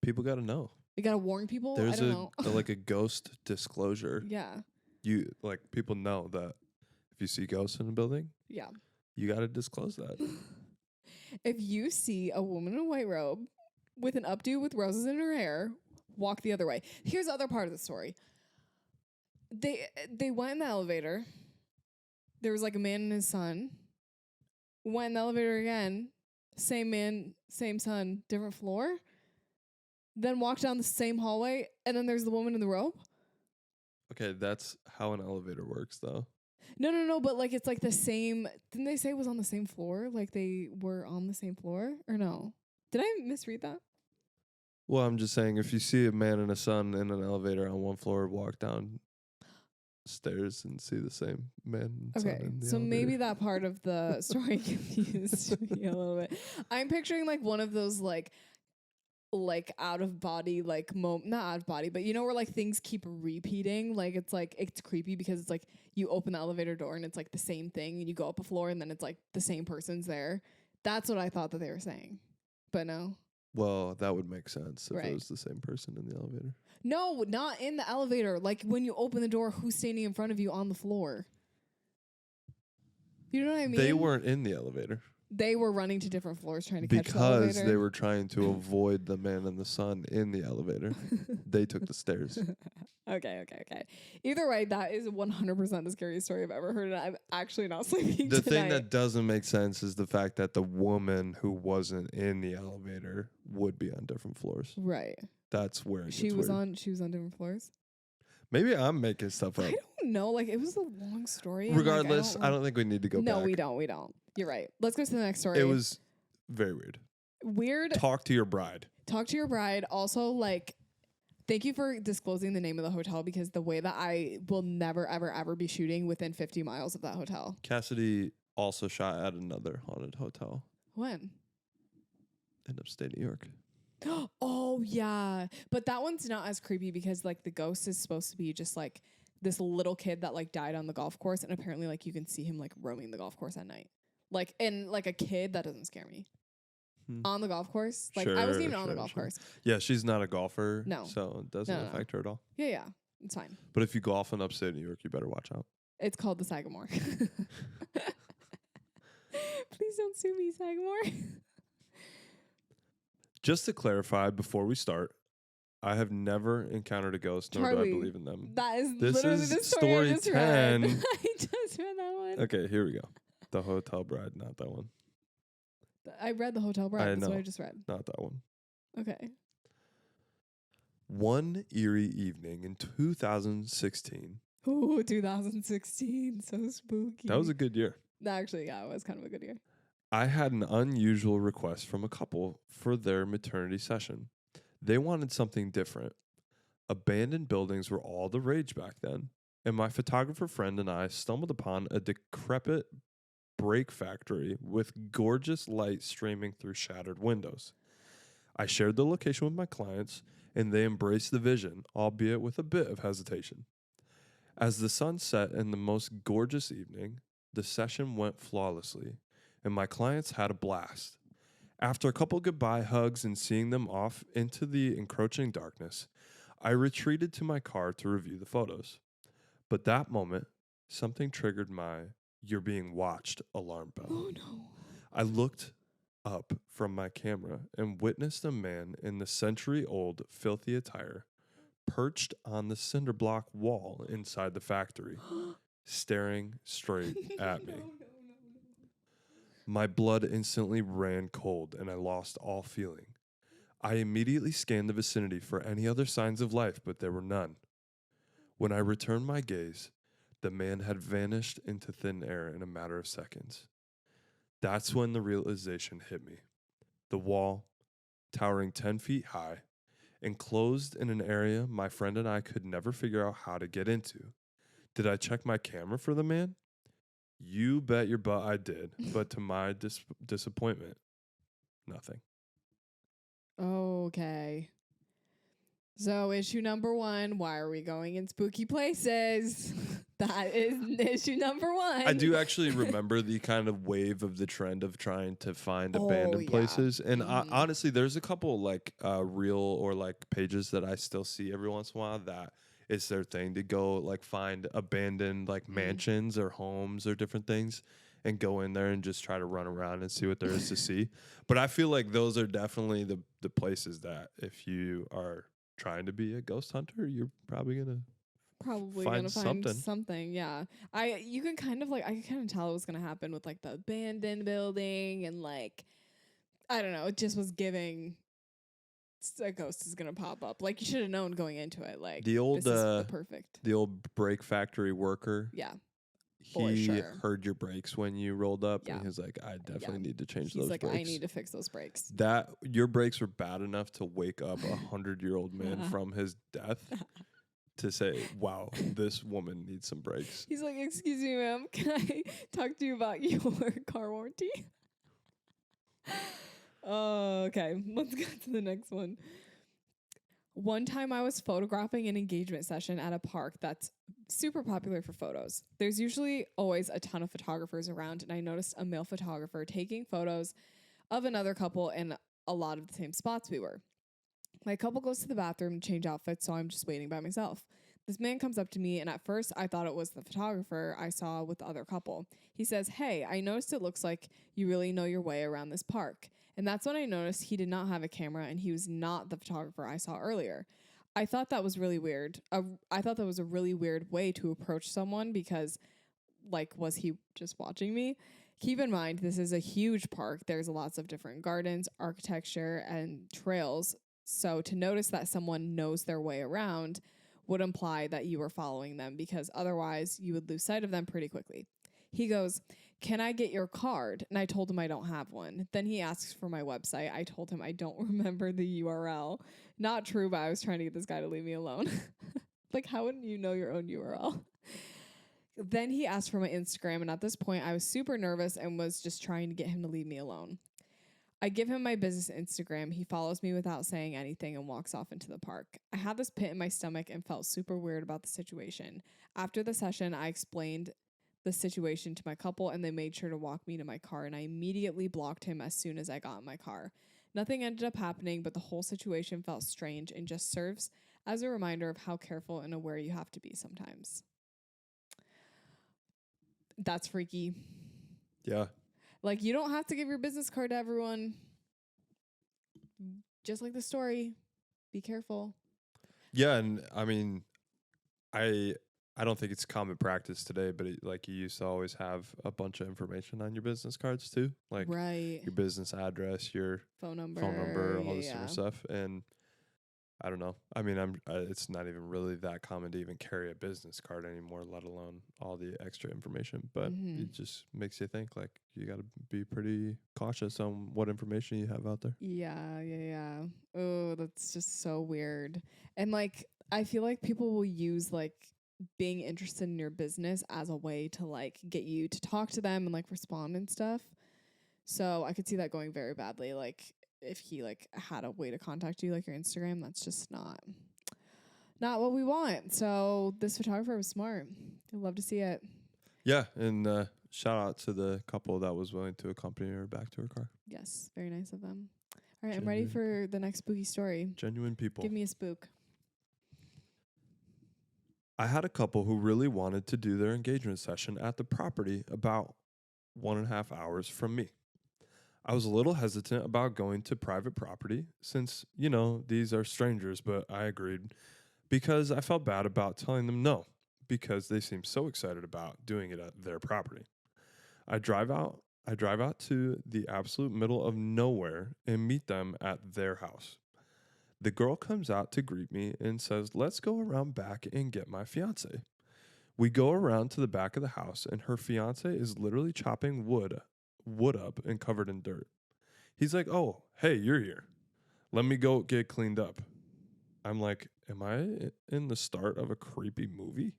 People got to know. You got to warn people? There's I don't know. like a ghost disclosure. Yeah. You like people know that if you see ghosts in a building, Yeah. you got to disclose that. If you see a woman in a white robe with an updo with roses in her hair, walk the other way. Here's the other part of the story. They went in the elevator. There was like a man and his son. Went in the elevator again. Same man, same son, different floor. Then walked down the same hallway, and then there's the woman in the robe. Okay, that's how an elevator works, though. No, but like it's like the same. Didn't they say it was on the same floor? Like they were on the same floor, or no? Did I misread that? Well, I'm just saying, if you see a man and a son in an elevator on one floor, walk down stairs and see the same man and son in the so elevator. maybe that part of the story confused me a little bit. I'm picturing like one of those like out of body, like not out of body, but you know where like things keep repeating. Like it's creepy because it's like you open the elevator door and it's like the same thing, and you go up a floor and then it's like the same person's there. That's what I thought that they were saying, but no. Well, that would make sense if Right. it was the same person in the elevator. No, not in the elevator. Like when you open the door, who's standing in front of you on the floor? You know what I mean? They weren't in the elevator. They were running to different floors trying to catch the Because elevator. they were trying to avoid the man and the son in the elevator. They took the stairs. Okay. Either way, that is 100% the scariest story I've ever heard, and I'm actually not sleeping The tonight. thing that doesn't make sense is the fact that the woman who wasn't in the elevator would be on different floors. Right. That's where it She gets was weird. on different floors. Maybe I'm making stuff up. I don't know. Like, it was a long story. and, Regardless, like, I don't think we need to go No, back. we don't. You're right. Let's go to the next story. It was very weird. Weird. Talk to your bride. Talk to your bride. Also, like, thank you for disclosing the name of the hotel, because the way that I will never, ever, ever be shooting within 50 miles of that hotel. Cassidy also shot at another haunted hotel When? in upstate New York. Oh, yeah. But that one's not as creepy because, like, the ghost is supposed to be just, like, this little kid that, like, died on the golf course. And apparently, like, you can see him, like, roaming the golf course at night. Like, and, like, a kid, that doesn't scare me. On the golf course? Like, I wasn't even on the golf course. Yeah, she's not a golfer. No. So it doesn't affect her at all. Yeah. It's fine. But if you golf in upstate New York, you better watch out. It's called the Sagamore. Please don't sue me, Sagamore. Just to clarify before we start, I have never encountered a ghost, nor do I believe in them. That is This literally is the story I just 10. read. I just read that one. Okay, here we go. The Hotel Bride, not that one. I read the Hotel Bride. That's what I just read. Not that one. Okay. One eerie evening in 2016. Ooh, 2016. So spooky. That was a good year. Actually, yeah, it was kind of a good year. I had an unusual request from a couple for their maternity session. They wanted something different. Abandoned buildings were all the rage back then, and my photographer friend and I stumbled upon a decrepit brake factory with gorgeous light streaming through shattered windows. I shared the location with my clients, and they embraced the vision, albeit with a bit of hesitation. As the sun set in the most gorgeous evening, the session went flawlessly, and my clients had a blast. After a couple goodbye hugs and seeing them off into the encroaching darkness, I retreated to my car to review the photos. But that moment, something triggered my "you're being watched" alarm bell. Oh, no. I looked up from my camera and witnessed a man in the century-old filthy attire perched on the cinder block wall inside the factory, staring straight at me. My blood instantly ran cold and I lost all feeling. I immediately scanned the vicinity for any other signs of life, but there were none. When I returned my gaze, the man had vanished into thin air in a matter of seconds. That's when the realization hit me. The wall, towering 10 feet high, enclosed in an area my friend and I could never figure out how to get into. Did I check my camera for the man? You bet your butt I did, but to my disappointment, nothing. Okay. So issue number 1, why are we going in spooky places? That is issue number 1. I do actually remember the kind of wave of the trend of trying to find abandoned places. And honestly, there's a couple like reel or like pages that I still see every once in a while that it's their thing to go like find abandoned like mansions or homes or different things and go in there and just try to run around and see what there is to see. But I feel like those are definitely the places that if you are trying to be a ghost hunter, you're probably gonna find something. Yeah. You can kind of like, I can kind of tell it was gonna happen with like the abandoned building and like, I don't know, it just was giving a ghost is gonna pop up. Like you should have known going into it. Like the old this is perfect. The old brake factory worker. Yeah. He heard your brakes when you rolled up, and he was like, "I definitely need to change those brakes." I need to fix those brakes. That your brakes were bad enough to wake up 100-year-old man from his death to say, "Wow, this woman needs some brakes." He's like, "Excuse me, ma'am, can I talk to you about your car warranty?" Okay, let's get to the next one. One time I was photographing an engagement session at a park that's super popular for photos. There's usually always a ton of photographers around, and I noticed a male photographer taking photos of another couple in a lot of the same spots we were. My couple goes to the bathroom to change outfits, so I'm just waiting by myself. This man comes up to me, and at first I thought it was the photographer I saw with the other couple. He says, "Hey, I noticed it looks like you really know your way around this park." And that's when I noticed he did not have a camera and he was not the photographer I saw earlier. I thought that was really weird. I thought that was a really weird way to approach someone because, like, was he just watching me? Keep in mind, this is a huge park. There's lots of different gardens, architecture, and trails. So to notice that someone knows their way around would imply that you were following them because otherwise you would lose sight of them pretty quickly. He goes, "Can I get your card?" And I told him I don't have one. Then he asks for my website. I told him I don't remember the URL. Not true, but I was trying to get this guy to leave me alone. Like, how wouldn't you know your own URL? Then he asked for my Instagram, and at this point, I was super nervous and was just trying to get him to leave me alone. I give him my business Instagram. He follows me without saying anything and walks off into the park. I had this pit in my stomach and felt super weird about the situation. After the session, I explained the situation to my couple, and they made sure to walk me to my car, and I immediately blocked him as soon as I got in my car. Nothing ended up happening, but the whole situation felt strange and just serves as a reminder of how careful and aware you have to be sometimes. That's freaky. Yeah. Like, you don't have to give your business card to everyone. Just like the story. Be careful. Yeah, and I mean, I don't think it's common practice today, but like you used to always have a bunch of information on your business cards too, like Right. your business address, your Phone number, all this yeah. different stuff. And I don't know. I mean, it's not even really that common to even carry a business card anymore, let alone all the extra information. But it just makes you think, like, you got to be pretty cautious on what information you have out there. Yeah. Oh, that's just so weird. And like, I feel like people will use like being interested in your business as a way to like get you to talk to them and like respond and stuff. So I could see that going very badly. Like, if he like had a way to contact you, like your Instagram, that's just not what we want. So this photographer was smart. I'd love to see it. Yeah, and shout out to the couple that was willing to accompany her back to her car. Yes, very nice of them. All right, I'm ready for the next spooky story. Genuine people. Give me a spook. I had a couple who really wanted to do their engagement session at the property about 1.5 hours from me. I was a little hesitant about going to private property since, these are strangers, but I agreed because I felt bad about telling them no because they seemed so excited about doing it at their property. I drive out to the absolute middle of nowhere and meet them at their house. The girl comes out to greet me and says, "Let's go around back and get my fiance." We go around to the back of the house and her fiance is literally chopping wood up and covered in dirt. He's like, "Oh, hey, you're here. Let me go get cleaned up." I'm like, am I in the start of a creepy movie?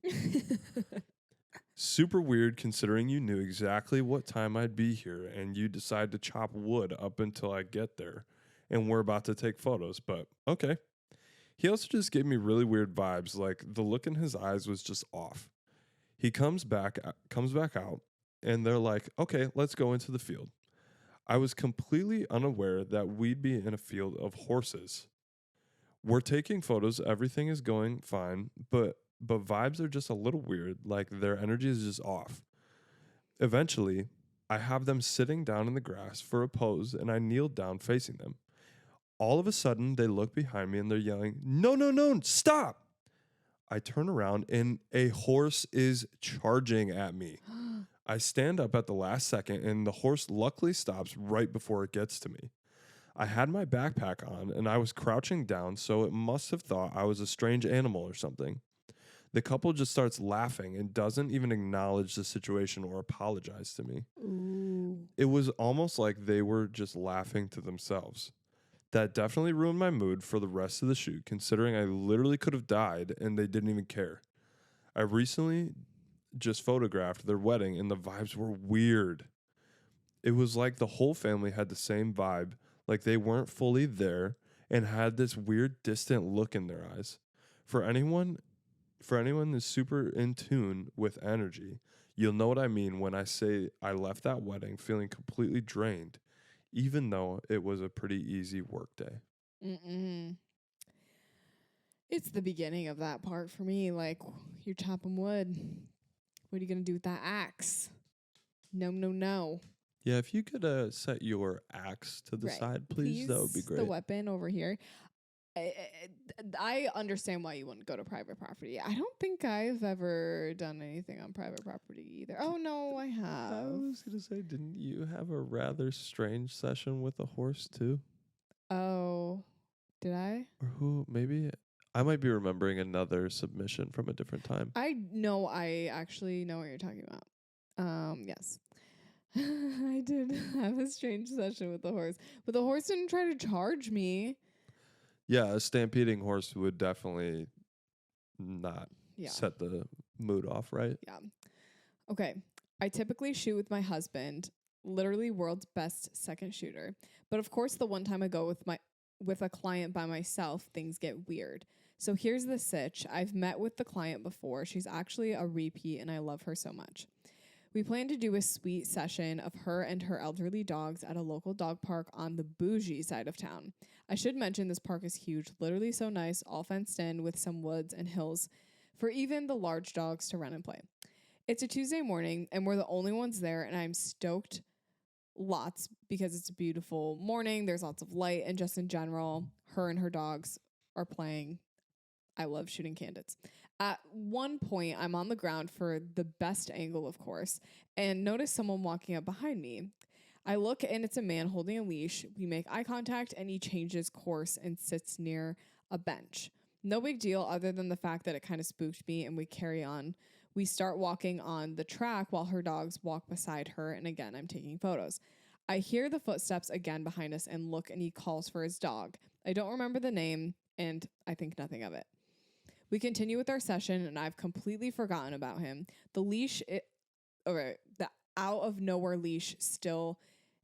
Super weird considering you knew exactly what time I'd be here and you decide to chop wood up until I get there and we're about to take photos, but okay. He also just gave me really weird vibes, like the look in his eyes was just off. He comes back out and they're like, "Okay, let's go into the field." I was completely unaware that we'd be in a field of horses. We're taking photos, everything is going fine, but vibes are just a little weird, like their energy is just off. Eventually, I have them sitting down in the grass for a pose and I kneel down facing them. All of a sudden, they look behind me and they're yelling, "No, no, no, stop!" I turn around and a horse is charging at me. I stand up at the last second and the horse luckily stops right before it gets to me. I had my backpack on and I was crouching down, so it must have thought I was a strange animal or something. The couple just starts laughing and doesn't even acknowledge the situation or apologize to me. Ooh. It was almost like they were just laughing to themselves. That definitely ruined my mood for the rest of the shoot, considering I literally could have died and they didn't even care. I recently just photographed their wedding and the vibes were weird. It was like the whole family had the same vibe, like they weren't fully there and had this weird distant look in their eyes. For anyone who's super in tune with energy, you'll know what I mean when I say I left that wedding feeling completely drained, even though it was a pretty easy work day. It's the beginning of that part for me. Like, you're chopping wood. What are you going to do with that axe? No. Yeah, if you could set your axe to the side, please, that would be great. The weapon over here. I understand why you wouldn't go to private property. I don't think I've ever done anything on private property either. Oh, no, I have. I was going to say, didn't you have a rather strange session with a horse too? Oh, did I? Or who? Maybe I might be remembering another submission from a different time. I actually know what you're talking about. Yes. I did have a strange session with the horse. But the horse didn't try to charge me. Yeah, a stampeding horse would definitely not Yeah. set the mood off, right? Yeah. Okay. I typically shoot with my husband, literally world's best second shooter. But of course, the one time I go with a client by myself, things get weird. So here's the sitch. I've met with the client before. She's actually a repeat and I love her so much. We plan to do a sweet session of her and her elderly dogs at a local dog park on the bougie side of town. I should mention this park is huge, literally so nice, all fenced in with some woods and hills for even the large dogs to run and play. It's a Tuesday morning and we're the only ones there, and I'm stoked lots because it's a beautiful morning. There's lots of light, and just in general, her and her dogs are playing. I love shooting candidates. At one point, I'm on the ground for the best angle, of course, and notice someone walking up behind me. I look and it's a man holding a leash. We make eye contact and he changes course and sits near a bench. No big deal other than the fact that it kind of spooked me, and we carry on. We start walking on the track while her dogs walk beside her, and again, I'm taking photos. I hear the footsteps again behind us and look, and he calls for his dog. I don't remember the name, and I think nothing of it. We continue with our session, and I've completely forgotten about him. The leash, the out of nowhere leash still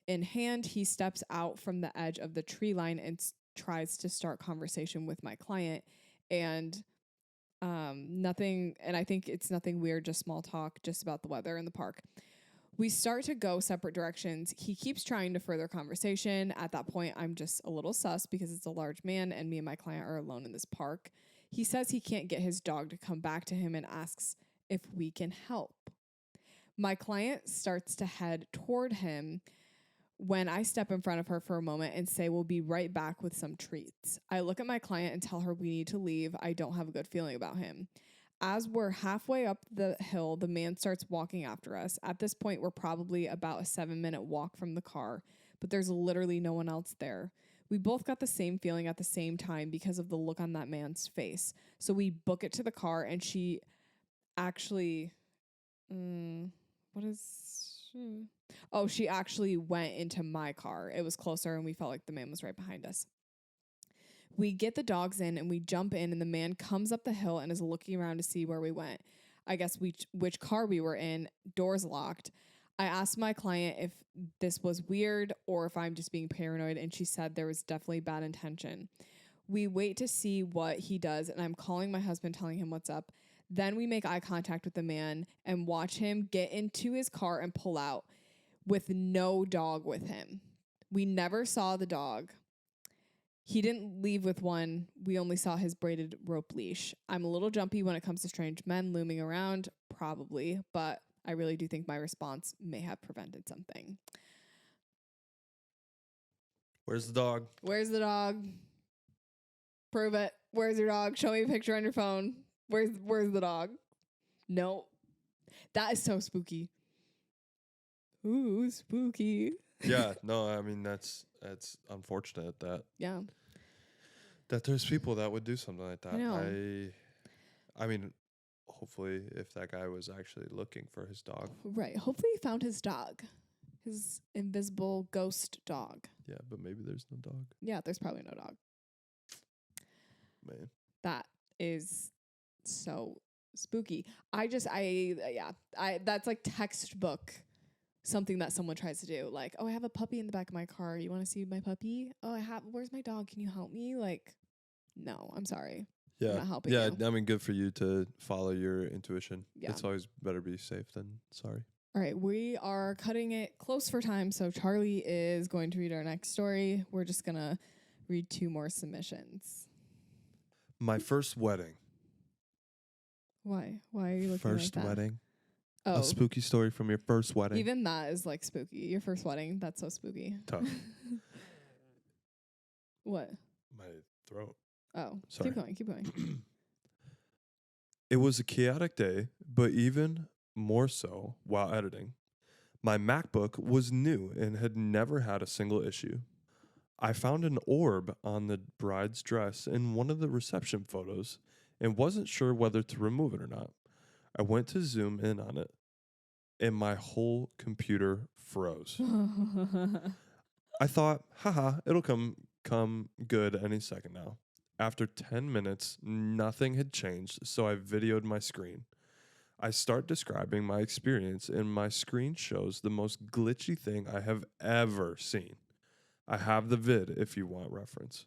in hand, he steps out from the edge of the tree line and tries to start conversation with my client, and nothing, and I think it's nothing weird, just small talk, just about the weather in the park. We start to go separate directions. He keeps trying to further conversation. At that point, I'm just a little sus because it's a large man and me and my client are alone in this park. He says he can't get his dog to come back to him and asks if we can help. My client starts to head toward him when I step in front of her for a moment and say we'll be right back with some treats. I look at my client and tell her we need to leave. I don't have a good feeling about him. As we're halfway up the hill, the man starts walking after us. At this point, we're probably about a 7-minute walk from the car, but there's literally no one else there. We both got the same feeling at the same time because of the look on that man's face. So we book it to the car, and she actually, she actually went into my car. It was closer, and we felt like the man was right behind us. We get the dogs in, and we jump in, and the man comes up the hill and is looking around to see where we went. I guess which car we were in, doors locked. I asked my client if this was weird or if I'm just being paranoid, and she said there was definitely bad intention. We wait to see what he does, and I'm calling my husband, telling him what's up. Then we make eye contact with the man and watch him get into his car and pull out with no dog with him. We never saw the dog. He didn't leave with one. We only saw his braided rope leash. I'm a little jumpy when it comes to strange men looming around, probably, but I really do think my response may have prevented something. Where's the dog? Where's the dog? Prove it. Where's your dog? Show me a picture on your phone. Where's the dog? No. That is so spooky. Ooh, spooky. Yeah, no, I mean that's unfortunate that there's people that would do something like that. I know. I mean, hopefully if that guy was actually looking for his dog. Right. Hopefully he found his dog. His invisible ghost dog. Yeah, but maybe there's no dog. Yeah, there's probably no dog. Man. That is so spooky. That's like textbook something that someone tries to do. Like, oh, I have a puppy in the back of my car. You want to see my puppy? Oh, where's my dog? Can you help me? Like, no, I'm sorry. Yeah. I'm not helping you. I mean, good for you to follow your intuition. Yeah. It's always better be safe than sorry. All right, we are cutting it close for time, so Charlie is going to read our next story. We're just going to read 2 more submissions. My first wedding. Why? Why are you looking First like that? wedding. Oh. A spooky story from your first wedding. Even that is like spooky. Your first wedding, that's so spooky. Tough. What? My throat. Oh, Sorry. Keep going. It was a chaotic day, but even more so while editing. My MacBook was new and had never had a single issue. I found an orb on the bride's dress in one of the reception photos and wasn't sure whether to remove it or not. I went to zoom in on it and my whole computer froze. I thought, haha, it'll come good any second now. After 10 minutes, nothing had changed, so I videoed my screen. I start describing my experience, and my screen shows the most glitchy thing I have ever seen. I have the vid if you want reference.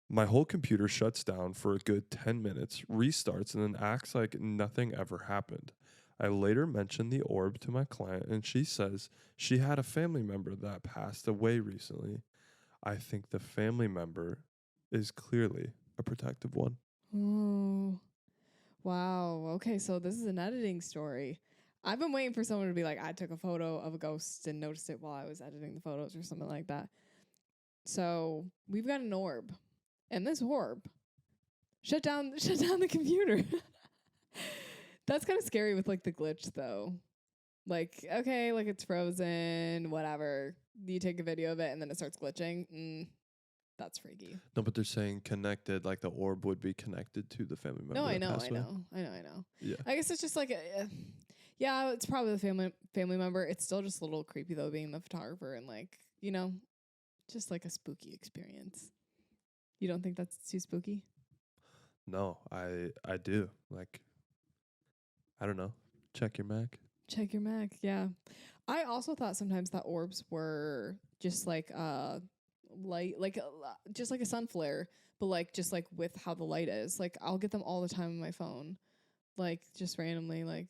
My whole computer shuts down for a good 10 minutes, restarts, and then acts like nothing ever happened. I later mentioned the orb to my client, and she says she had a family member that passed away recently. I think the family member is clearly a protective one. Oh, wow. Okay, so this is an editing story. I've been waiting for someone to be like, I took a photo of a ghost and noticed it while I was editing the photos or something like that. So we've got an orb, and this orb shut down the computer. That's kind of scary with like the glitch though. Like, okay, like it's frozen, whatever. You take a video of it and then it starts glitching. That's freaky. No, but they're saying connected, like the orb would be connected to the family member. No, I that know. passed away. Yeah. I guess it's just like yeah, it's probably the family member. It's still just a little creepy though, being the photographer and like, you know, just like a spooky experience. You don't think that's too spooky? No, I do. Like, I don't know. Check your Mac. Check your Mac, yeah. I also thought sometimes that orbs were just like light, like just like a sun flare, but like just like with how the light is. Like I'll get them all the time on my phone, like just randomly. Like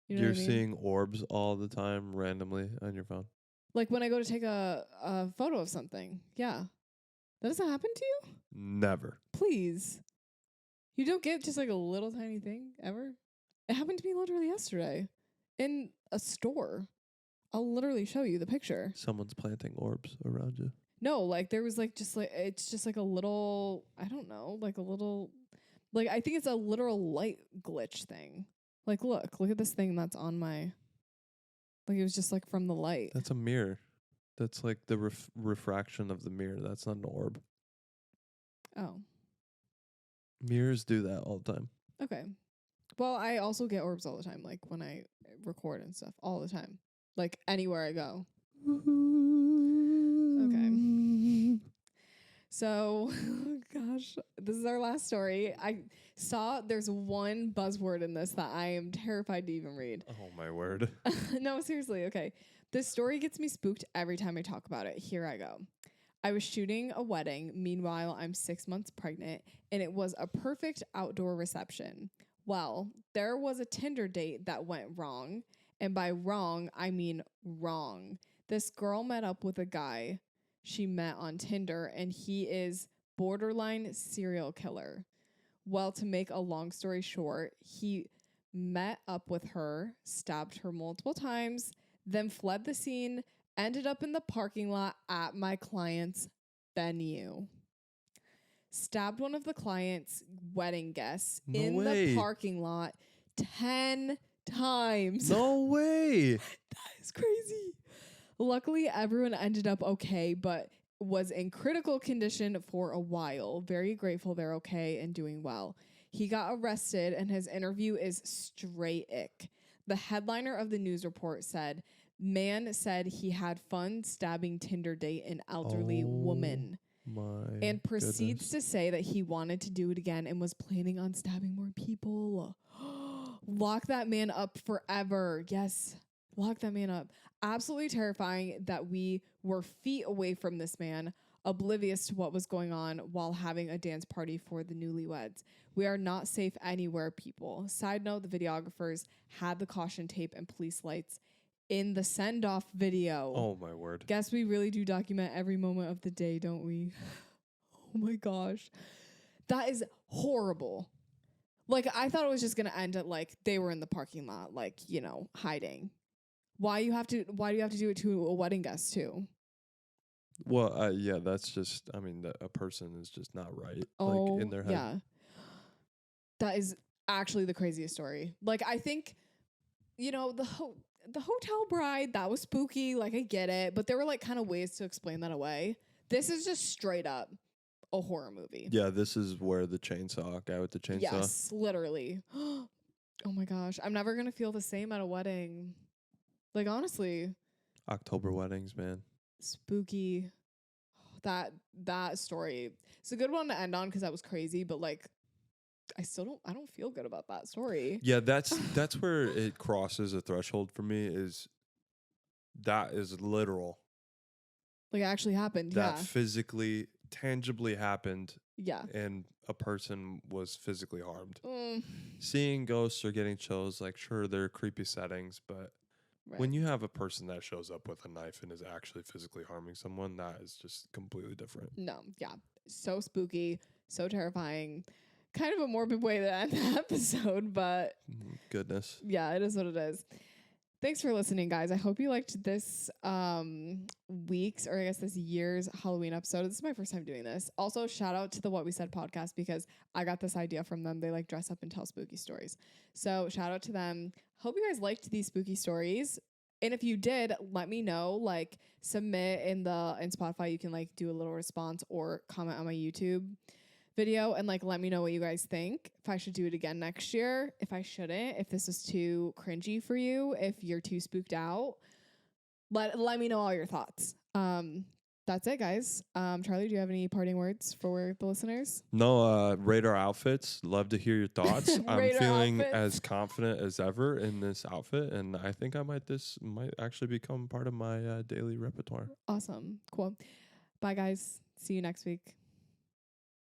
You're seeing orbs all the time randomly on your phone. Like when I go to take a photo of something. Yeah, that doesn't happen to you. Never. Please, you don't get just like a little tiny thing ever. It happened to me literally yesterday in a store. I'll literally show you the picture. Someone's planting orbs around you. No, like there was like just like it's just like a little, I don't know, like a little, like I think it's a literal light glitch thing. Like look at this thing that's on my, like it was just like from the light. That's a mirror. That's like the refraction of the mirror. That's not an orb. Oh. Mirrors do that all the time. Okay. Well, I also get orbs all the time, like when I record and stuff, all the time. Like anywhere I go. Okay. So, gosh, this is our last story. I saw there's one buzzword in this that I am terrified to even read. Oh, my word. No, seriously. Okay. This story gets me spooked every time I talk about it. Here I go. I was shooting a wedding. Meanwhile, I'm 6 months pregnant, and it was a perfect outdoor reception. Well, there was a Tinder date that went wrong. And by wrong, I mean wrong. This girl met up with a guy she met on Tinder, and he is borderline serial killer. Well, to make a long story short, he met up with her, stabbed her multiple times, then fled the scene, ended up in the parking lot at my client's venue. Stabbed one of the client's wedding guests the parking lot 10 times. No way. That is crazy. Luckily, everyone ended up okay, but was in critical condition for a while. Very grateful they're okay and doing well. He got arrested, and his interview is straight ick. The headliner of the news report said, man said he had fun stabbing Tinder date an elderly woman. And proceeds to say that he wanted to do it again and was planning on stabbing more people. Lock that man up forever. Yes, lock that man up. Absolutely terrifying that we were feet away from this man, oblivious to what was going on while having a dance party for the newlyweds. We are not safe anywhere, people. Side note, the videographers had the caution tape and police lights in the send-off video. Oh, my word. Guess we really do document every moment of the day, don't we? Oh, my gosh. That is horrible. Like, I thought it was just going to end at, like, they were in the parking lot, like, you know, hiding. Why do you have to do it to a wedding guest, too? Well, yeah, that's just, I mean, a person is just not right. Oh, like, in their head. Yeah. That is actually the craziest story. Like, I think, you know, the hotel bride, that was spooky. Like, I get it. But there were, like, kind of ways to explain that away This is just straight up a horror movie. Yeah, this is where the chainsaw guy with the chainsaw. Yes, literally. Oh my gosh. I'm never going to feel the same at a wedding. Like, honestly, October weddings, man. spooky. That story. It's a good one to end on because that was crazy, but like, I don't feel good about that story. Yeah, that's where it crosses a threshold for me. Is that is literal. Like, it actually happened. That physically, tangibly happened, Yeah. and a person was physically harmed. Mm, Seeing ghosts or getting chills, like, sure, they're creepy settings, but right. when you have a person that shows up with a knife and is actually physically harming someone, that is just completely different. No, yeah. So spooky, so terrifying. Kind of a morbid way to end the episode, but Goodness. yeah, it is what it is. Thanks for listening, guys. I hope you liked this week's, or I guess this year's Halloween episode. This is my first time doing this. Also, shout out to the What We Said podcast because I got this idea from them. They like dress up and tell spooky stories. So shout out to them. Hope you guys liked these spooky stories. And if you did, let me know. Like, submit in Spotify. You can like do a little response or comment on my YouTube video and like let me know what you guys think. If I should do it again next year, if I shouldn't, if this is too cringy for you, if you're too spooked out, let me know all your thoughts. That's it, guys. Charlie, do you have any parting words for the listeners? No, rate our outfits. Love to hear your thoughts. I'm Rate our feeling outfits. as confident as ever in this outfit, and I think this might actually become part of my daily repertoire. Awesome. Cool. Bye, guys. See you next week.